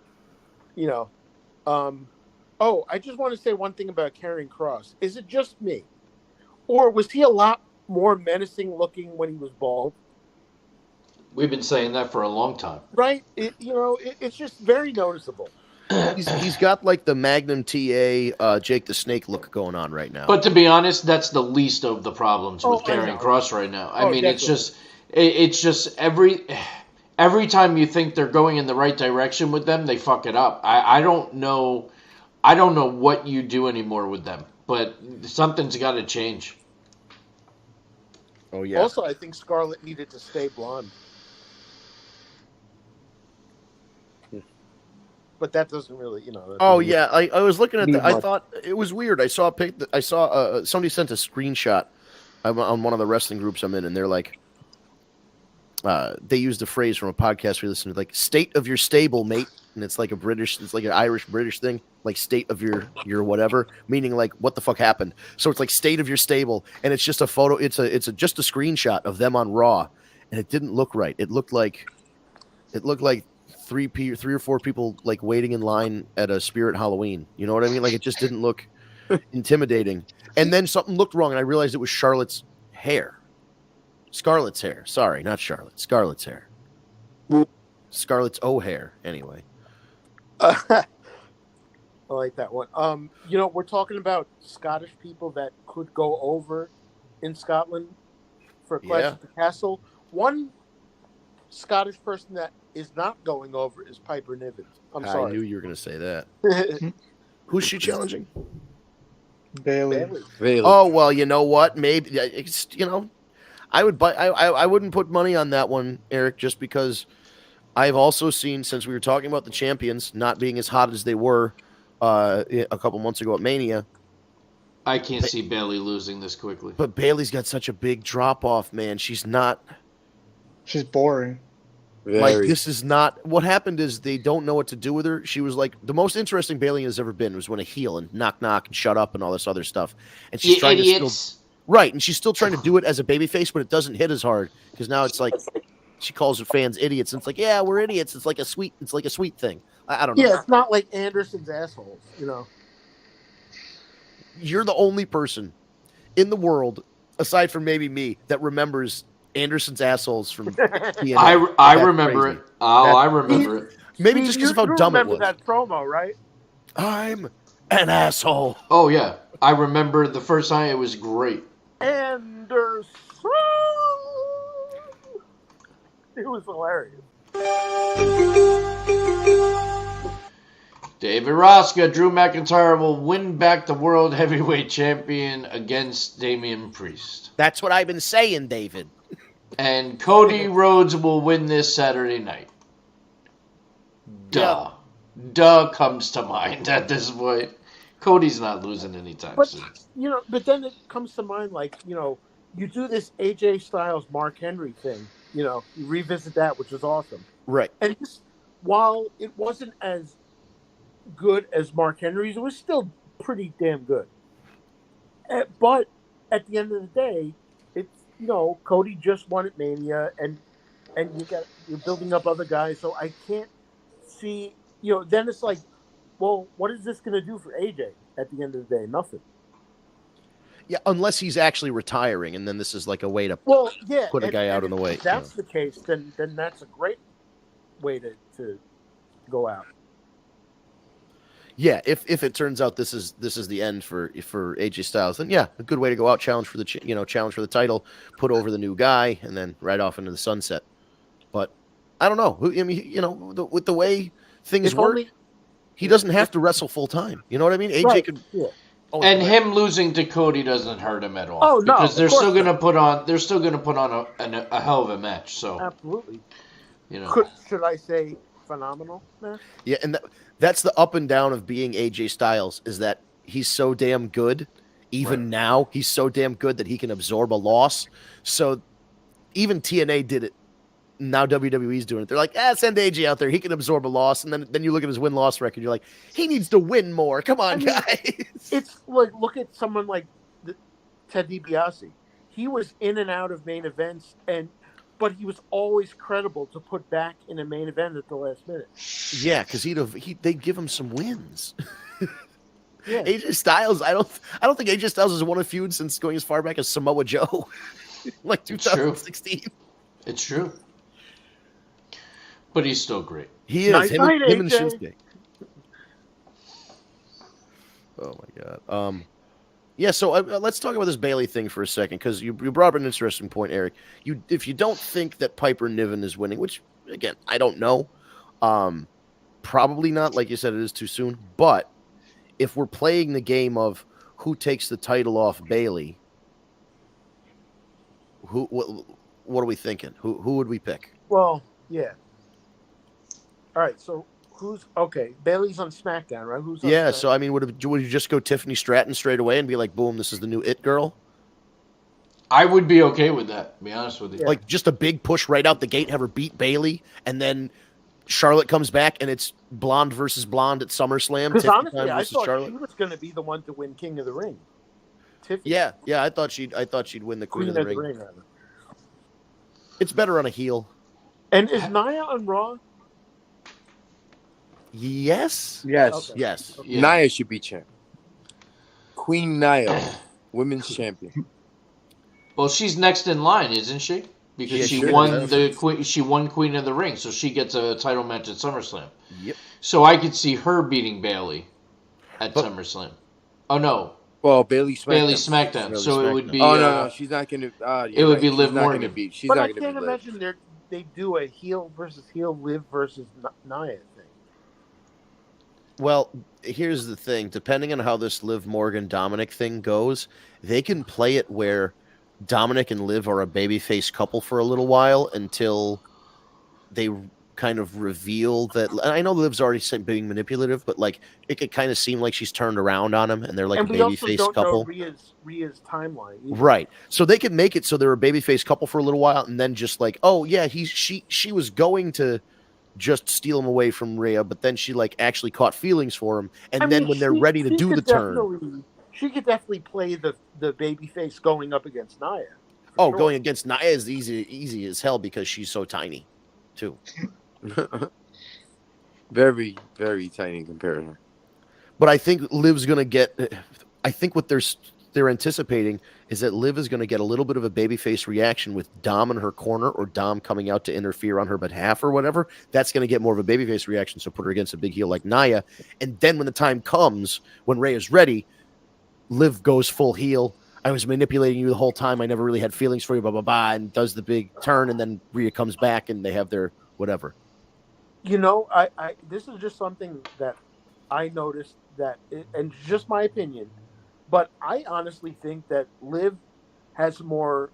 I just want to say one thing about Karrion Kross. Is it just me, or was he a lot more menacing looking when he was bald? We've been saying that for a long time. Right? It's just very noticeable. He's got the Magnum TA Jake the Snake look going on right now. But to be honest, that's the least of the problems with Karrion Kross right now. I mean, definitely. it's just every time you think they're going in the right direction with them, they fuck it up. I don't know what you do anymore with them, but something's got to change. Oh yeah. Also, I think Scarlett needed to stay blonde. But that doesn't really, Oh yeah, I was looking at that. I thought it was weird. I saw somebody sent a screenshot on one of the wrestling groups I'm in, and they're like, they used a phrase from a podcast we listened to, like "state of your stable, mate," and it's like it's like an Irish British thing, like "state of your whatever," meaning like what the fuck happened. So it's like "state of your stable," and it's just a photo. It's just a screenshot of them on Raw, and it didn't look right. It looked like three or four people like waiting in line at a Spirit Halloween. You know what I mean? Like it just didn't look intimidating. And then something looked wrong, and I realized it was Scarlett's hair. Sorry, not Charlotte. Scarlett's hair. Scarlett's O'Hare, anyway. I like that one. We're talking about Scottish people that could go over in Scotland for Clash at the Castle. One Scottish person that is not going over is Piper Niven. I'm sorry. I knew you were going to say that. Who's she challenging? Bailey. Oh, well, you know what? Maybe it's, I wouldn't put money on that one, Eric, just because I've also seen, since we were talking about the champions not being as hot as they were a couple months ago at Mania. I can't see Bailey losing this quickly. But Bailey's got such a big drop off, man. She's boring. Like, this is not what happened. Is they don't know what to do with her. She was like the most interesting Bailey has ever been. Was when a heel and knock and shut up and all this other stuff. And she's trying to still, right, and she's still trying to do it as a babyface, but it doesn't hit as hard because now it's like she calls her fans idiots, and it's like, yeah, we're idiots. It's like a sweet thing. I don't know. Yeah, it's not like Anderson's assholes. You're the only person in the world, aside from maybe me, that remembers Anderson's assholes from TNA. I remember it. Oh, I remember it. Maybe just because of how dumb it was. You remember that promo, right? I'm an asshole. Oh, yeah. I remember the first time. It was great. Anderson! It was hilarious. David Rosca, Drew McIntyre will win back the World Heavyweight Champion against Damian Priest. That's what I've been saying, David. And Cody Rhodes will win this Saturday night. Duh. Yeah. Duh comes to mind at this point. Cody's not losing anytime soon. But then it comes to mind, like, you do this AJ Styles Mark Henry thing. You revisit that, which is awesome. Right. And while it wasn't as good as Mark Henry's, it was still pretty damn good. But at the end of the day, it's Cody just won at Mania, and you're building up other guys, so I can't see then it's like, well, what is this going to do for AJ at the end of the day? Nothing. Yeah, unless he's actually retiring, and then this is like a way to put a guy out in the way. If that's the case, then that's a great way to go out. Yeah, if it turns out this is the end for AJ Styles, then yeah, a good way to go out, challenge for the title, put over the new guy, and then right off into the sunset. But I don't know. I mean, with the way things work, he doesn't have to wrestle full time. You know what I mean? AJ could. Yeah. And him losing to Cody doesn't hurt him at all. Oh no, because they're still going to put on a hell of a match. So absolutely, should I say phenomenal match? Yeah, and that's the up and down of being AJ Styles, is that he's so damn good. Even now, he's so damn good that he can absorb a loss. So even TNA did it. Now WWE's doing it. They're like, send AJ out there. He can absorb a loss. And then you look at his win-loss record. You're like, he needs to win more. Come on, guys. It's like, look at someone like Ted DiBiase. He was in and out of main events, but he was always credible to put back in a main event at the last minute. Yeah, because they'd give him some wins. Yeah. AJ Styles, I don't think AJ Styles has won a feud since going as far back as Samoa Joe, like 2016. It's true. But he's still great. He is. Him and Shinsuke. Oh my god. Yeah. So let's talk about this Bailey thing for a second, because you brought up an interesting point, Eric. If you don't think that Piper Niven is winning, which again I don't know, probably not. Like you said, it is too soon. But if we're playing the game of who takes the title off Bailey, what are we thinking? Who would we pick? Well, yeah. All right, so Bailey's on SmackDown, right? Who's on SmackDown? So I mean, would you just go Tiffany Stratton straight away and be like, boom, this is the new It Girl? I would be okay with that, to be honest with you. Like just a big push right out the gate, have her beat Bailey, and then Charlotte comes back and it's blonde versus blonde at SummerSlam. Because Tiffany honestly, time I versus thought Charlotte. she was going to be the one to win King of the Ring. Tiffany. Yeah, I thought she'd win the Queen of the Ring. rather. It's better on a heel. And is Nia on Raw? Yes. Yes. Okay. Yes. Yeah. Nia should be champ. Queen Nia, women's champion. Well, she's next in line, isn't she? Because Yeah, she sure. won she won Queen of the Ring, so she gets a title match at SummerSlam. Yep. So I could see her beating Bailey at But- SummerSlam. Oh no, Well, Bailey SmackDown. Bailey SmackDown. Bailey so it would SmackDown. be. Oh no, she's not gonna. it would be She's Liv not Morgan. gonna beat. She's But not I gonna can't be Liv. imagine they do a heel versus heel, Liv versus Nia thing. Well, here's the thing. Depending on how this Liv Morgan Dominic thing goes, they can play it where Dominic and Liv are a babyface couple for a little while until they kind of reveal that. And I know Liv's already being manipulative, but like it could kind of seem like she's turned around on him, and they're like and a we also babyface don't couple. know Rhea's timeline. either. Right. So they could make it so they're a babyface couple for a little while, and then just like, oh yeah, she was going to just steal him away from Rhea, but then she like actually caught feelings for him, and I then mean, when they're she- ready to she do the could turn, definitely- she could definitely play the babyface going up against Nia. for oh, sure. going against Nia is easy as hell because she's so tiny, too. Very, very tiny compared to her. But I think Liv's gonna get. I think what they're anticipating is that Liv is going to get a little bit of a babyface reaction with Dom in her corner or Dom coming out to interfere on her behalf or whatever. That's going to get more of a babyface reaction. So put her against a big heel like Nia. And then when the time comes, when Rhea is ready, Liv goes full heel. I was manipulating you the whole time. I never really had feelings for you, blah, blah, blah, and does the big turn. And then Rhea comes back and they have their whatever. You know, I this is just something that I noticed and just my opinion, but I honestly think that Liv has more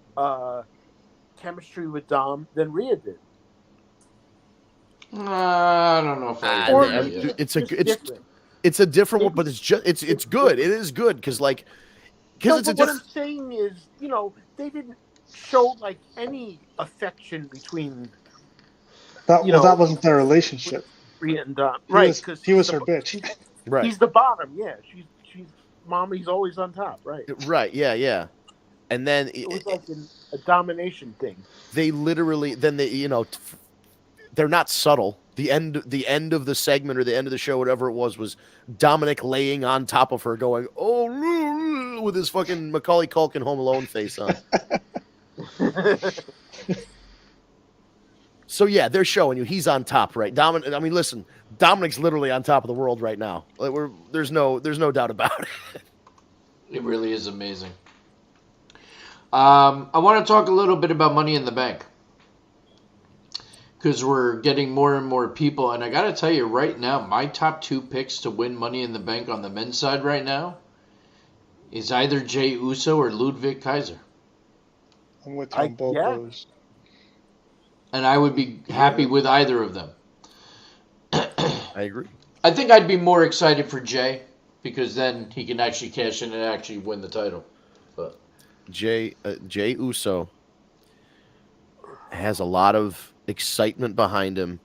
chemistry with Dom than Rhea did. I don't know if I Or agree. maybe it's just different. it's a different one, but it's good. It is good because No, it's a but what I'm different. saying is, you know, they didn't show like any affection between That You know- that wasn't their relationship. Rhea and Dom, He right? was, Because he was her bitch. Right. He's the bottom. Yeah, she's mommy's always on top, right? Right. Yeah. And then It was like a domination thing. they literally they're not subtle. The end of the segment or the end of the show, whatever it was Dominic laying on top of her, going, "Oh," with his fucking Macaulay Culkin Home Alone face on. So yeah, they're showing you he's on top, right? Dominic. I mean, listen, Dominic's literally on top of the world right now. Like, there's no doubt about it. It really is amazing. I want to talk a little bit about Money in the Bank because we're getting more and more people, and I got to tell you right now, my top 2 picks to win Money in the Bank on the men's side right now is either Jey Uso or Ludwig Kaiser, I'm with you on both yeah. those. and I would be happy with either of them. I agree. I think I'd be more excited for Jay because then he can actually cash in and actually win the title. But Jey Uso has a lot of excitement behind him,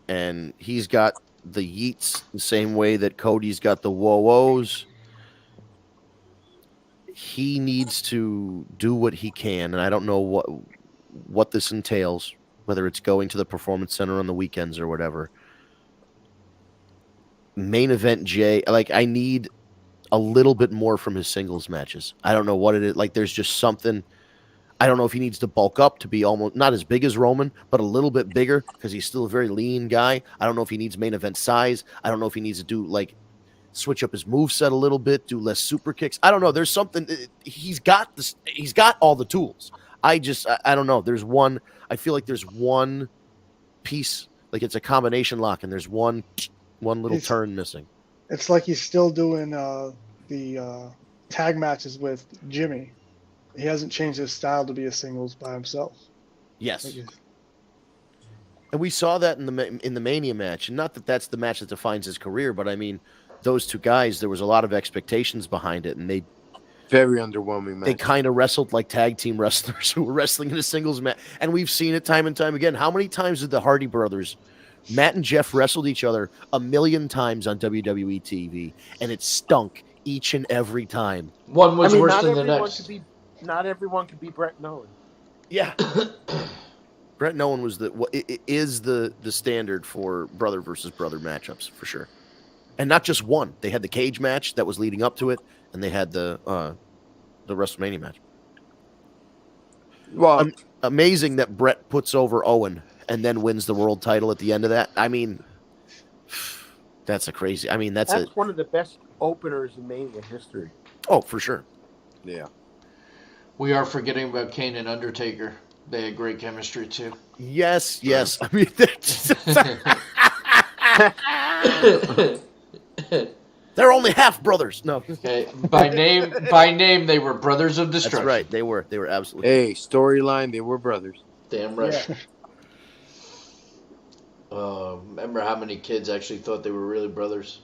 and he's got the yeets the same way that Cody's got the whoa-wohs. He needs to do what he can, and I don't know what this entails, whether it's going to the Performance Center on the weekends or whatever. Main event Jay, like, I need a little bit more from his singles matches. I don't know what it is. Like, there's just something. I don't know if he needs to bulk up to be almost not as big as Roman, but a little bit bigger because he's still a very lean guy. I don't know if he needs main event size. I don't know if he needs to do switch up his moveset a little bit, do less super kicks. I don't know. There's something. He's got this. He's got all the tools. I don't know. I feel like there's one piece, like it's a combination lock, and there's one little turn missing. It's like he's still doing the tag matches with Jimmy. He hasn't changed his style to be a singles by himself. Yes. And we saw that in the Mania match. And not that that's the match that defines his career, but I mean, those two guys, there was a lot of expectations behind it, and Very underwhelming match. They kind of wrestled like tag team wrestlers who were wrestling in a singles match. And we've seen it time and time again. How many times did the Hardy Brothers, Matt and Jeff, wrestled each other 1,000,000 times on WWE TV? And it stunk each and every time. One was worse not than the everyone next. not everyone could be Brett Nolan. Yeah. Brett Nolan was is the standard for brother versus brother matchups for sure. And not just one. They had the cage match that was leading up to it, and they had the WrestleMania match. Well, Amazing that Brett puts over Owen and then wins the world title at the end of that. I mean, that's a crazy. I mean, that's one of the best openers in Mania history. Oh, for sure. yeah. We are forgetting about Kane and Undertaker. They had great chemistry too. Yes. I mean, they're only half brothers. No. Okay. By name, they were brothers of destruction. That's right. They were absolutely. Hey, storyline, they were brothers. Damn right. Remember how many kids actually thought they were really brothers?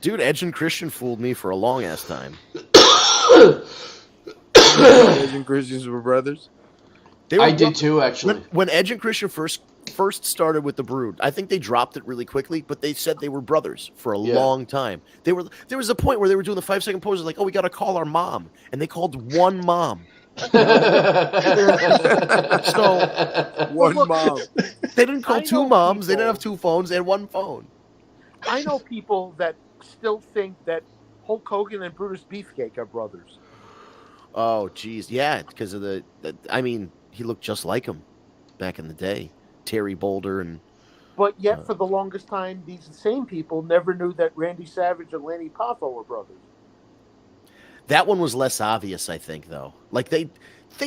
Dude, Edge and Christian fooled me for a long ass time. Edge and Christians were brothers. I did too, actually. When Edge and Christian first started with the Brood, I think they dropped it really quickly, but they said they were brothers for a long time. There was a point where they were doing the 5-second poses, like, oh, we got to call our mom, and they called one mom. One mom. They didn't call two moms. They didn't have two phones. They had one phone. I know people that still think that Hulk Hogan and Brutus Beefcake are brothers. Oh, geez. Yeah, because of I mean, he looked just like him back in the day. Terry Boulder and... But yet, for the longest time, these same people never knew that Randy Savage and Lanny Poffo were brothers. That one was less obvious, I think, though. Like, they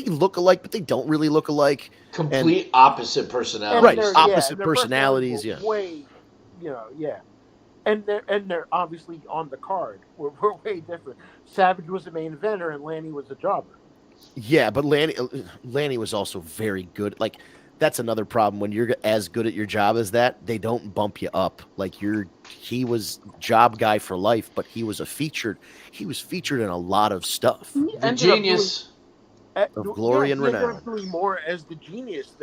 look alike, but they don't really look alike. Complete opposite personalities. Right, opposite personalities, yeah. Way, yeah. And they're obviously on the card. We're way different. Savage was the main eventer, and Lanny was a jobber. Yeah, but Lanny was also very good. Like, that's another problem. When you're as good at your job as that, they don't bump you up. Like, he was job guy for life, but he was featured in a lot of stuff. The genius of glory and renown. He ended up doing more as the genius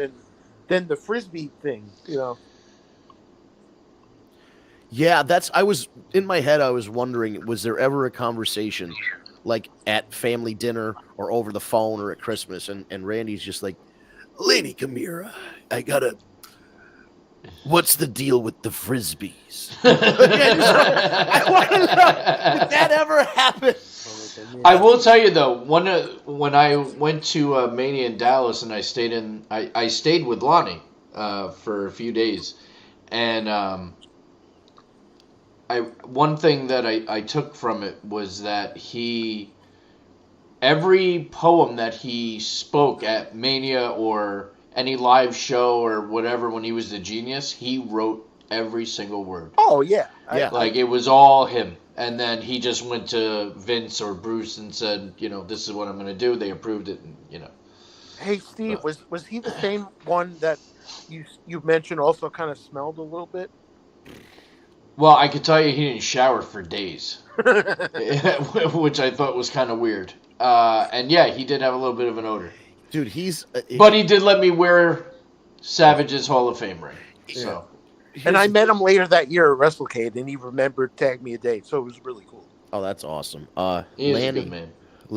than the Frisbee thing, Yeah, I was in my head. I was wondering, was there ever a conversation, like at family dinner or over the phone or at Christmas, and Randy's just like, "Lady Camira, what's the deal with the Frisbees?" I want to know, did that ever happen? I will tell you though, when I went to Mania in Dallas and I stayed with Lonnie for a few days, and one thing that I took from it was that every poem that he spoke at Mania or any live show or whatever when he was the genius, he wrote every single word. Oh yeah, Like it was all him. And then he just went to Vince or Bruce and said, this is what I'm going to do. They approved it, and Hey Steve, was he the same one that you mentioned also kind of smelled a little bit? Well, I could tell you he didn't shower for days, which I thought was kind of weird. And yeah, he did have a little bit of an odor. Dude, but he did let me wear Savage's Hall of Fame ring. So. And I met him later that year at WrestleCade, and he remembered Tag Me a Date, so it was really cool. Oh, that's awesome. He is Lanny, a good man.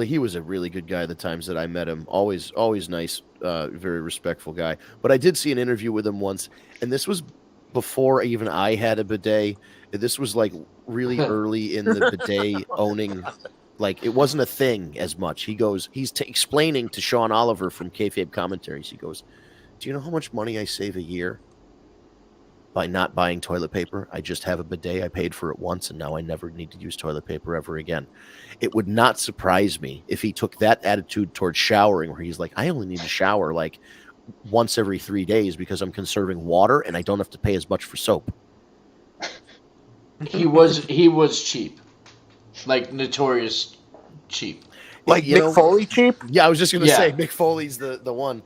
He was a really good guy the times that I met him. Always nice, very respectful guy. But I did see an interview with him once, and this was before even I had a bidet. This was like really early in the bidet owning. Like, it wasn't a thing as much. He's explaining to Sean Oliver from Kayfabe Commentaries. He goes, "Do you know how much money I save a year by not buying toilet paper? I just have a bidet. I paid for it once, and now I never need to use toilet paper ever again." It would not surprise me if he took that attitude towards showering, where he's like, "I only need to shower like once every 3 days because I'm conserving water and I don't have to pay as much for soap." He was cheap, like notorious cheap. Like Mick Foley cheap? Yeah, I was just going to say Mick Foley's the one.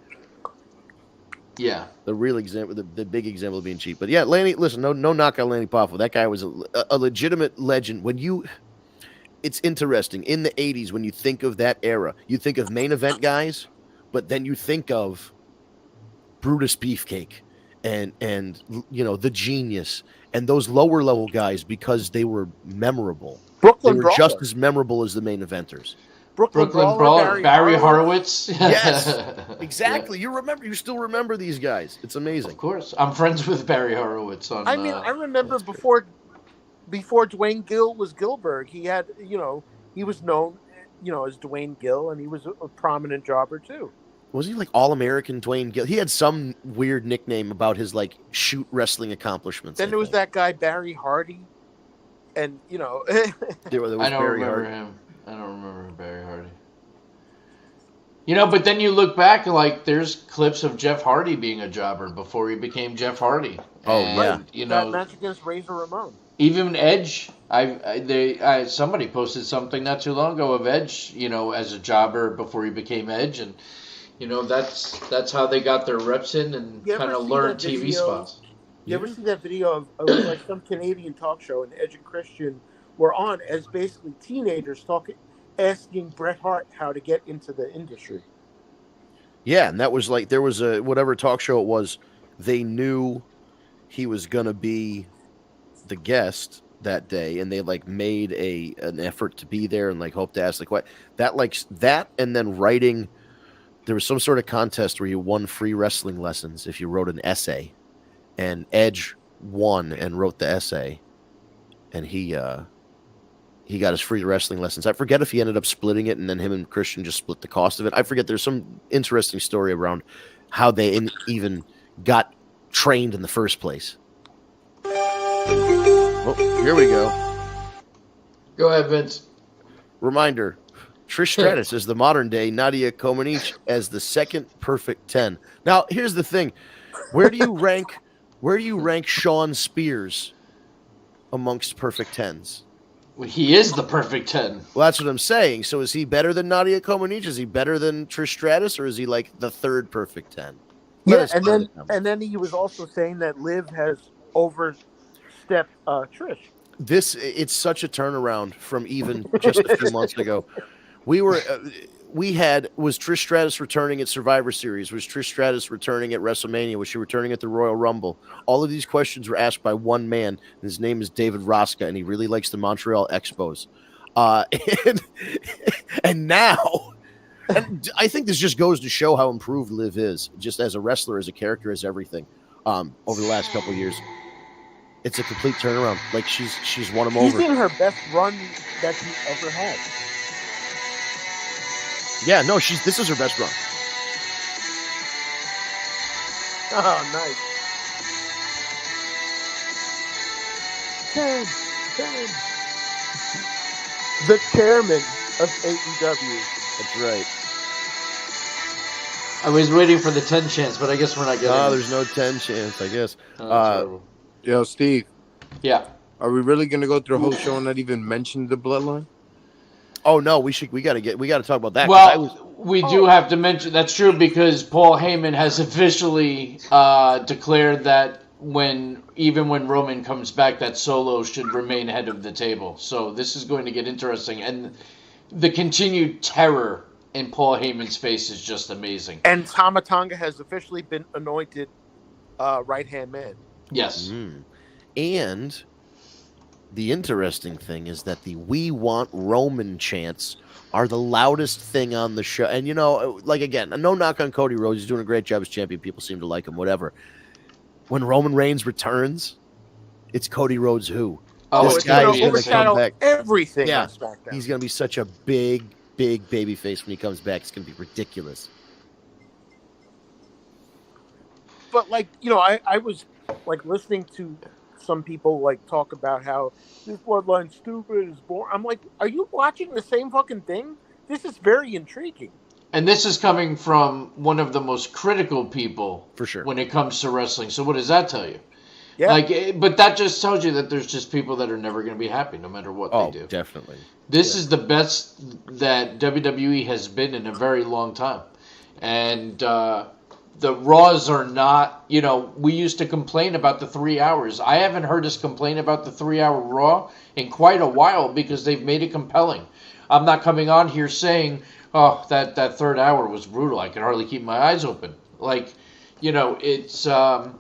Yeah, the real example, the big example of being cheap. But yeah, Lanny, listen, no knock on Lanny Poffo. That guy was a legitimate legend. it's interesting. In the 80s, when you think of that era, you think of main event guys, but then you think of Brutus Beefcake and the Genius and those lower level guys because they were memorable. Brooklyn they were Brawler. just as memorable as the main eventers. Brooklyn Brawler, Barry Horowitz. Yes, exactly. Yeah. You still remember these guys. It's amazing. Of course. I'm friends with Barry Horowitz. I remember before Dwayne Gill was Gilbert, he had, he was known, as Dwayne Gill, and he was a prominent jobber too. Was he like All-American Dwayne Gill? He had some weird nickname about his like shoot wrestling accomplishments. Then there was that guy Barry Hardy, and I don't remember him. I don't remember Barry Hardy. But then you look back, like there's clips of Jeff Hardy being a jobber before he became Jeff Hardy. Oh, and, yeah. That match against Razor Ramon. Even Edge, somebody posted something not too long ago of Edge, as a jobber before he became Edge, and that's how they got their reps in and kind of learned TV spots. You ever see that video of like some Canadian talk show, and Edge and Christian were on as basically teenagers asking Bret Hart how to get into the industry? Yeah, and that was like, there was a, whatever talk show it was, they knew he was going to be the guest that day, and they like made an effort to be there and like hope to ask that, and then writing, there was some sort of contest where you won free wrestling lessons if you wrote an essay, and Edge won and wrote the essay, and he got his free wrestling lessons. I forget if he ended up splitting it and then him and Christian just split the cost of it. I forget. There's some interesting story around how they even got trained in the first place. Oh, here we go. Go ahead, Vince. Reminder, Trish Stratus is the modern day Nadia Comaneci as the second perfect 10. Now, here's the thing. Where do you rank Sean Spears amongst perfect 10s? Well, he is the perfect 10. Well, that's what I'm saying. So is he better than Nadia Comaneci? Is he better than Trish Stratus, or is he like the third perfect 10? Yeah, and then he was also saying that Liv has overstepped Trish. It's such a turnaround from even just a few months ago. Was Trish Stratus returning at Survivor Series? Was Trish Stratus returning at WrestleMania? Was she returning at the Royal Rumble? All of these questions were asked by one man, and his name is David Rosca, and he really likes the Montreal Expos. And now, and I think this just goes to show how improved Liv is, just as a wrestler, as a character, as everything, over the last couple of years. It's a complete turnaround. Like, she's won him over. She's in her best run that she ever had. Yeah, no, this is her best run. Oh, nice. 10. The chairman of AEW. That's right. I was waiting for the 10 chance, but I guess we're not getting it. There's no 10 chance, I guess. Yo, Steve. Yeah. Are we really going to go through the whole show and not even mention the bloodline? Oh no, we got to talk about that. Well, we do have to mention that's true because Paul Heyman has officially declared that even when Roman comes back, that Solo should remain head of the table. So this is going to get interesting, and the continued terror in Paul Heyman's face is just amazing. And Tama Tonga has officially been anointed right-hand man. Yes. Mm-hmm. And the interesting thing is that the "We Want Roman" chants are the loudest thing on the show. And, again, no knock on Cody Rhodes. He's doing a great job as champion. People seem to like him, whatever. When Roman Reigns returns, it's Cody Rhodes who? Oh, this guy is going to come back. Everything yeah, on SmackDown. He's going to be such a big baby face when he comes back. It's going to be ridiculous. But, I was, listening to some people talk about how this bloodline's stupid, is boring. I'm like, are you watching the same fucking thing? This is very intriguing. And this is coming from one of the most critical people for sure when it comes to wrestling. So what does that tell you? Yeah. But that just tells you that there's just people that are never going to be happy no matter what they do. Definitely. This is the best that WWE has been in a very long time. And the Raws are not, we used to complain about the 3 hours. I haven't heard us complain about the 3 hour Raw in quite a while because they've made it compelling. I'm not coming on here saying, oh, that third hour was brutal. I can hardly keep my eyes open. Like, it's I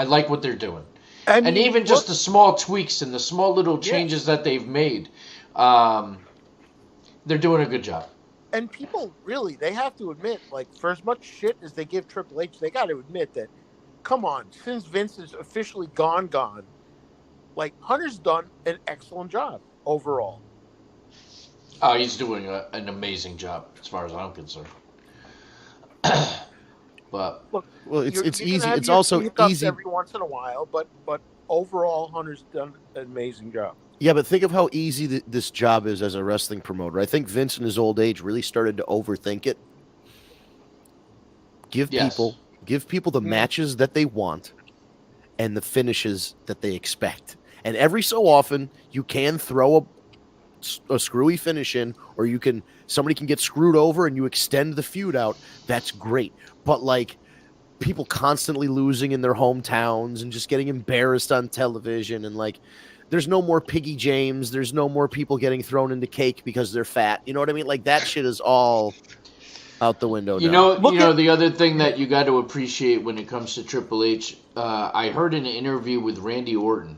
like what they're doing. And even just the small tweaks and the small little changes that they've made, they're doing a good job. And people really, they have to admit, like, for as much shit as they give Triple H, they got to admit that, come on, since Vince is officially gone, like, Hunter's done an excellent job overall. Oh, he's doing an amazing job as far as I'm concerned. But look, well, it's easy. It's your also hiccups easy every once in a while, but overall, Hunter's done an amazing job. Yeah, but think of how easy this job is as a wrestling promoter. I think Vince in his old age really started to overthink it. Give people the matches that they want and the finishes that they expect. And every so often you can throw a screwy finish in, or somebody can get screwed over and you extend the feud out. That's great. But like people constantly losing in their hometowns and just getting embarrassed on television, and like there's no more Piggy James. There's no more people getting thrown into cake because they're fat. You know what I mean? Like that shit is all out the window now. The other thing that you got to appreciate when it comes to Triple H, I heard in an interview with Randy Orton,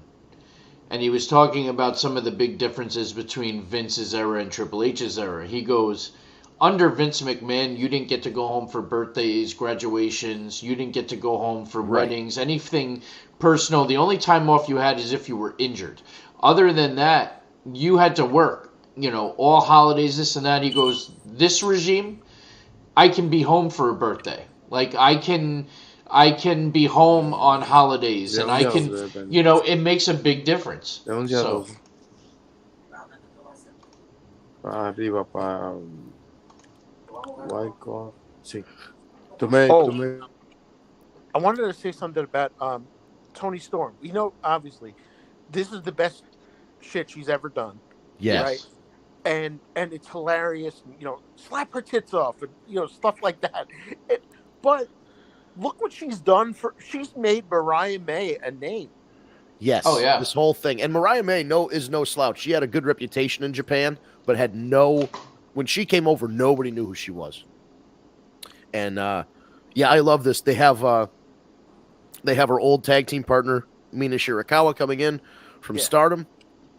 and he was talking about some of the big differences between Vince's era and Triple H's era. He goes, under Vince McMahon, you didn't get to go home for birthdays, graduations. You didn't get to go home for weddings, anything personal. The only time off you had is if you were injured. Other than that, you had to work. All holidays, this and that. He goes, this regime, I can be home for a birthday. Like I can be home on holidays, and I can, it makes a big difference. So. Arriba para Wyckoff. Sí. I wanted to say something about Toni Storm. Obviously, this is the best shit she's ever done. Yes. Right? And it's hilarious. Slap her tits off and stuff like that. But look what she's done she's made Mariah May a name. Yes. Oh yeah. This whole thing. And Mariah May is no slouch. She had a good reputation in Japan, but when she came over, nobody knew who she was. And I love this. They have her old tag team partner Mina Shirakawa coming in from Stardom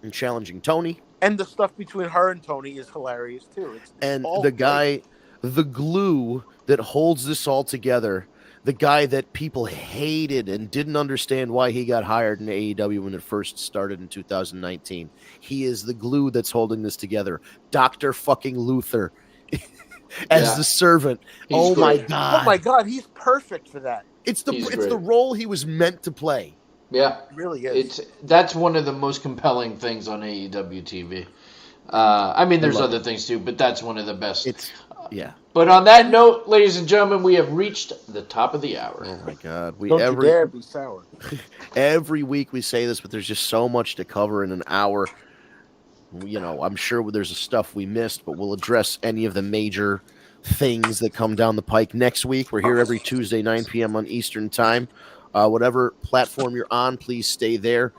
and challenging Toni. And the stuff between her and Toni is hilarious too. And the guy, the glue that holds this all together, the guy that people hated and didn't understand why he got hired in AEW when it first started in 2019. He is the glue that's holding this together. Dr. fucking Luther as the servant. He's great. Oh my God, he's perfect for that. It's the role he was meant to play. Yeah, it really is. That's one of the most compelling things on AEW TV. I mean, there's other things too, but that's one of the best. But on that note, ladies and gentlemen, we have reached the top of the hour. Oh my God! Don't you dare be sour. Every week we say this, but there's just so much to cover in an hour. I'm sure there's stuff we missed, but we'll address any of the major things that come down the pike next week. We're here every Tuesday, 9 p.m. on Eastern Time. Whatever platform you're on, please stay there.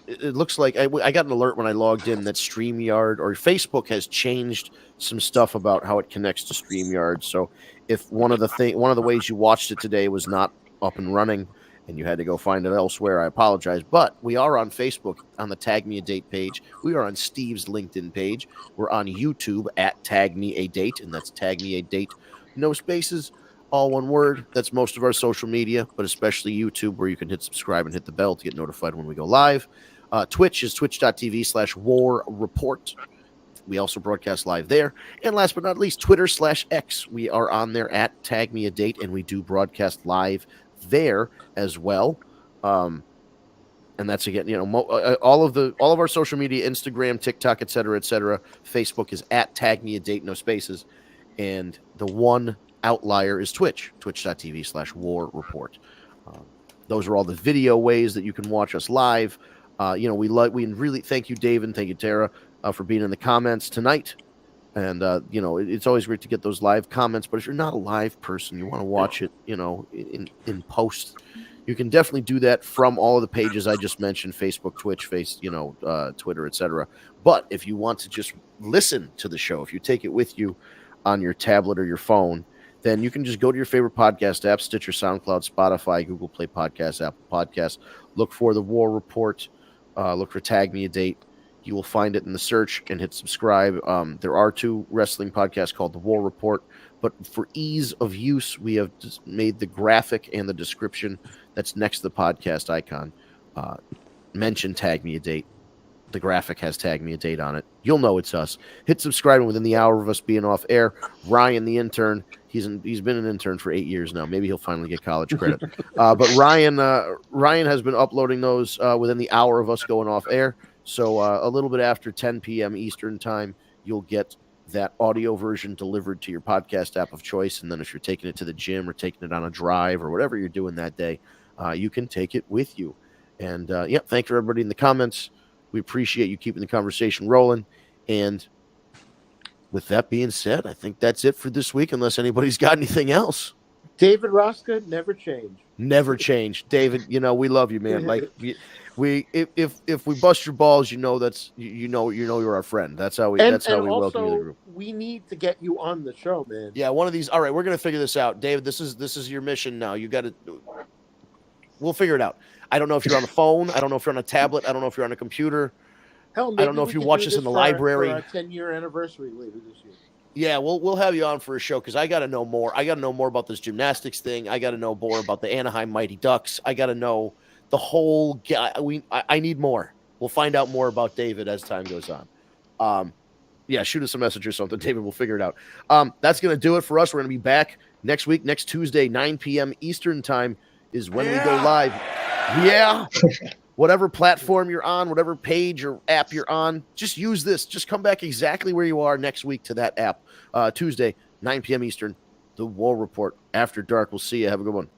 It looks like I got an alert when I logged in that StreamYard or Facebook has changed some stuff about how it connects to StreamYard. So if one of the ways you watched it today was not up and running and you had to go find it elsewhere, I apologize. But we are on Facebook on the Tag Me a Date page. We are on Steve's LinkedIn page. We're on YouTube at Tag Me a Date, and that's Tag Me a Date, no spaces, all one word. That's most of our social media, but especially YouTube, where you can hit subscribe and hit the bell to get notified when we go live. Twitch is twitch.tv/War Report. We also broadcast live there. And last but not least, Twitter/X. We are on there at Tag Me a Date, and we do broadcast live there as well. And that's again, all of our social media, Instagram, TikTok, etc. Facebook is at Tag Me a Date, no spaces. And the one outlier is twitch.tv/War Report. Those are all the video ways that you can watch us live. We really thank you, Dave, and thank you, Tara, for being in the comments tonight. And, it's always great to get those live comments. But if you're not a live person, you want to watch it, in post, you can definitely do that from all of the pages I just mentioned, Facebook, Twitch, Twitter, etc. But if you want to just listen to the show, if you take it with you on your tablet or your phone, then you can just go to your favorite podcast app, Stitcher, SoundCloud, Spotify, Google Play Podcasts, Apple Podcasts. Look for The War Report. Look for Tag Me a Date. You will find it in the search and hit subscribe. There are 2 wrestling podcasts called The War Report, but for ease of use, we have just made the graphic and the description that's next to the podcast icon mention Tag Me a Date. The graphic has Tag Me a Date on it. You'll know it's us. Hit subscribe, and within the hour of us being off air, Ryan, the intern, he's been an intern for 8 years now. Maybe he'll finally get college credit. But Ryan has been uploading those within the hour of us going off air. So a little bit after 10 p.m. Eastern time, you'll get that audio version delivered to your podcast app of choice. And then if you're taking it to the gym or taking it on a drive or whatever you're doing that day, you can take it with you. And thank you everybody in the comments. We appreciate you keeping the conversation rolling. And with that being said, I think that's it for this week, unless anybody's got anything else. David Rosca, never change. Never change. David, we love you, man. Like if we bust your balls, that's you're our friend. That's how we welcome you to the group. We need to get you on the show, man. Yeah, one of these. All right, we're gonna figure this out. David, this is your mission now. We'll figure it out. I don't know if you're on the phone. I don't know if you're on a tablet. I don't know if you're on a computer. Hell, I don't know if you watch this in the library. For our 10-year anniversary later this year. Yeah, we'll have you on for a show because I got to know more. I got to know more about this gymnastics thing. I got to know more about the Anaheim Mighty Ducks. I got to know the whole. I need more. We'll find out more about David as time goes on. Shoot us a message or something, David. We'll figure it out. That's gonna do it for us. We're gonna be back next week, next Tuesday, 9 p.m. Eastern time is when we go live. Yeah. Whatever platform you're on, whatever page or app you're on, just use this. Just come back exactly where you are next week to that app. Tuesday, 9 p.m. Eastern, The War Report. After dark. We'll see you. Have a good one.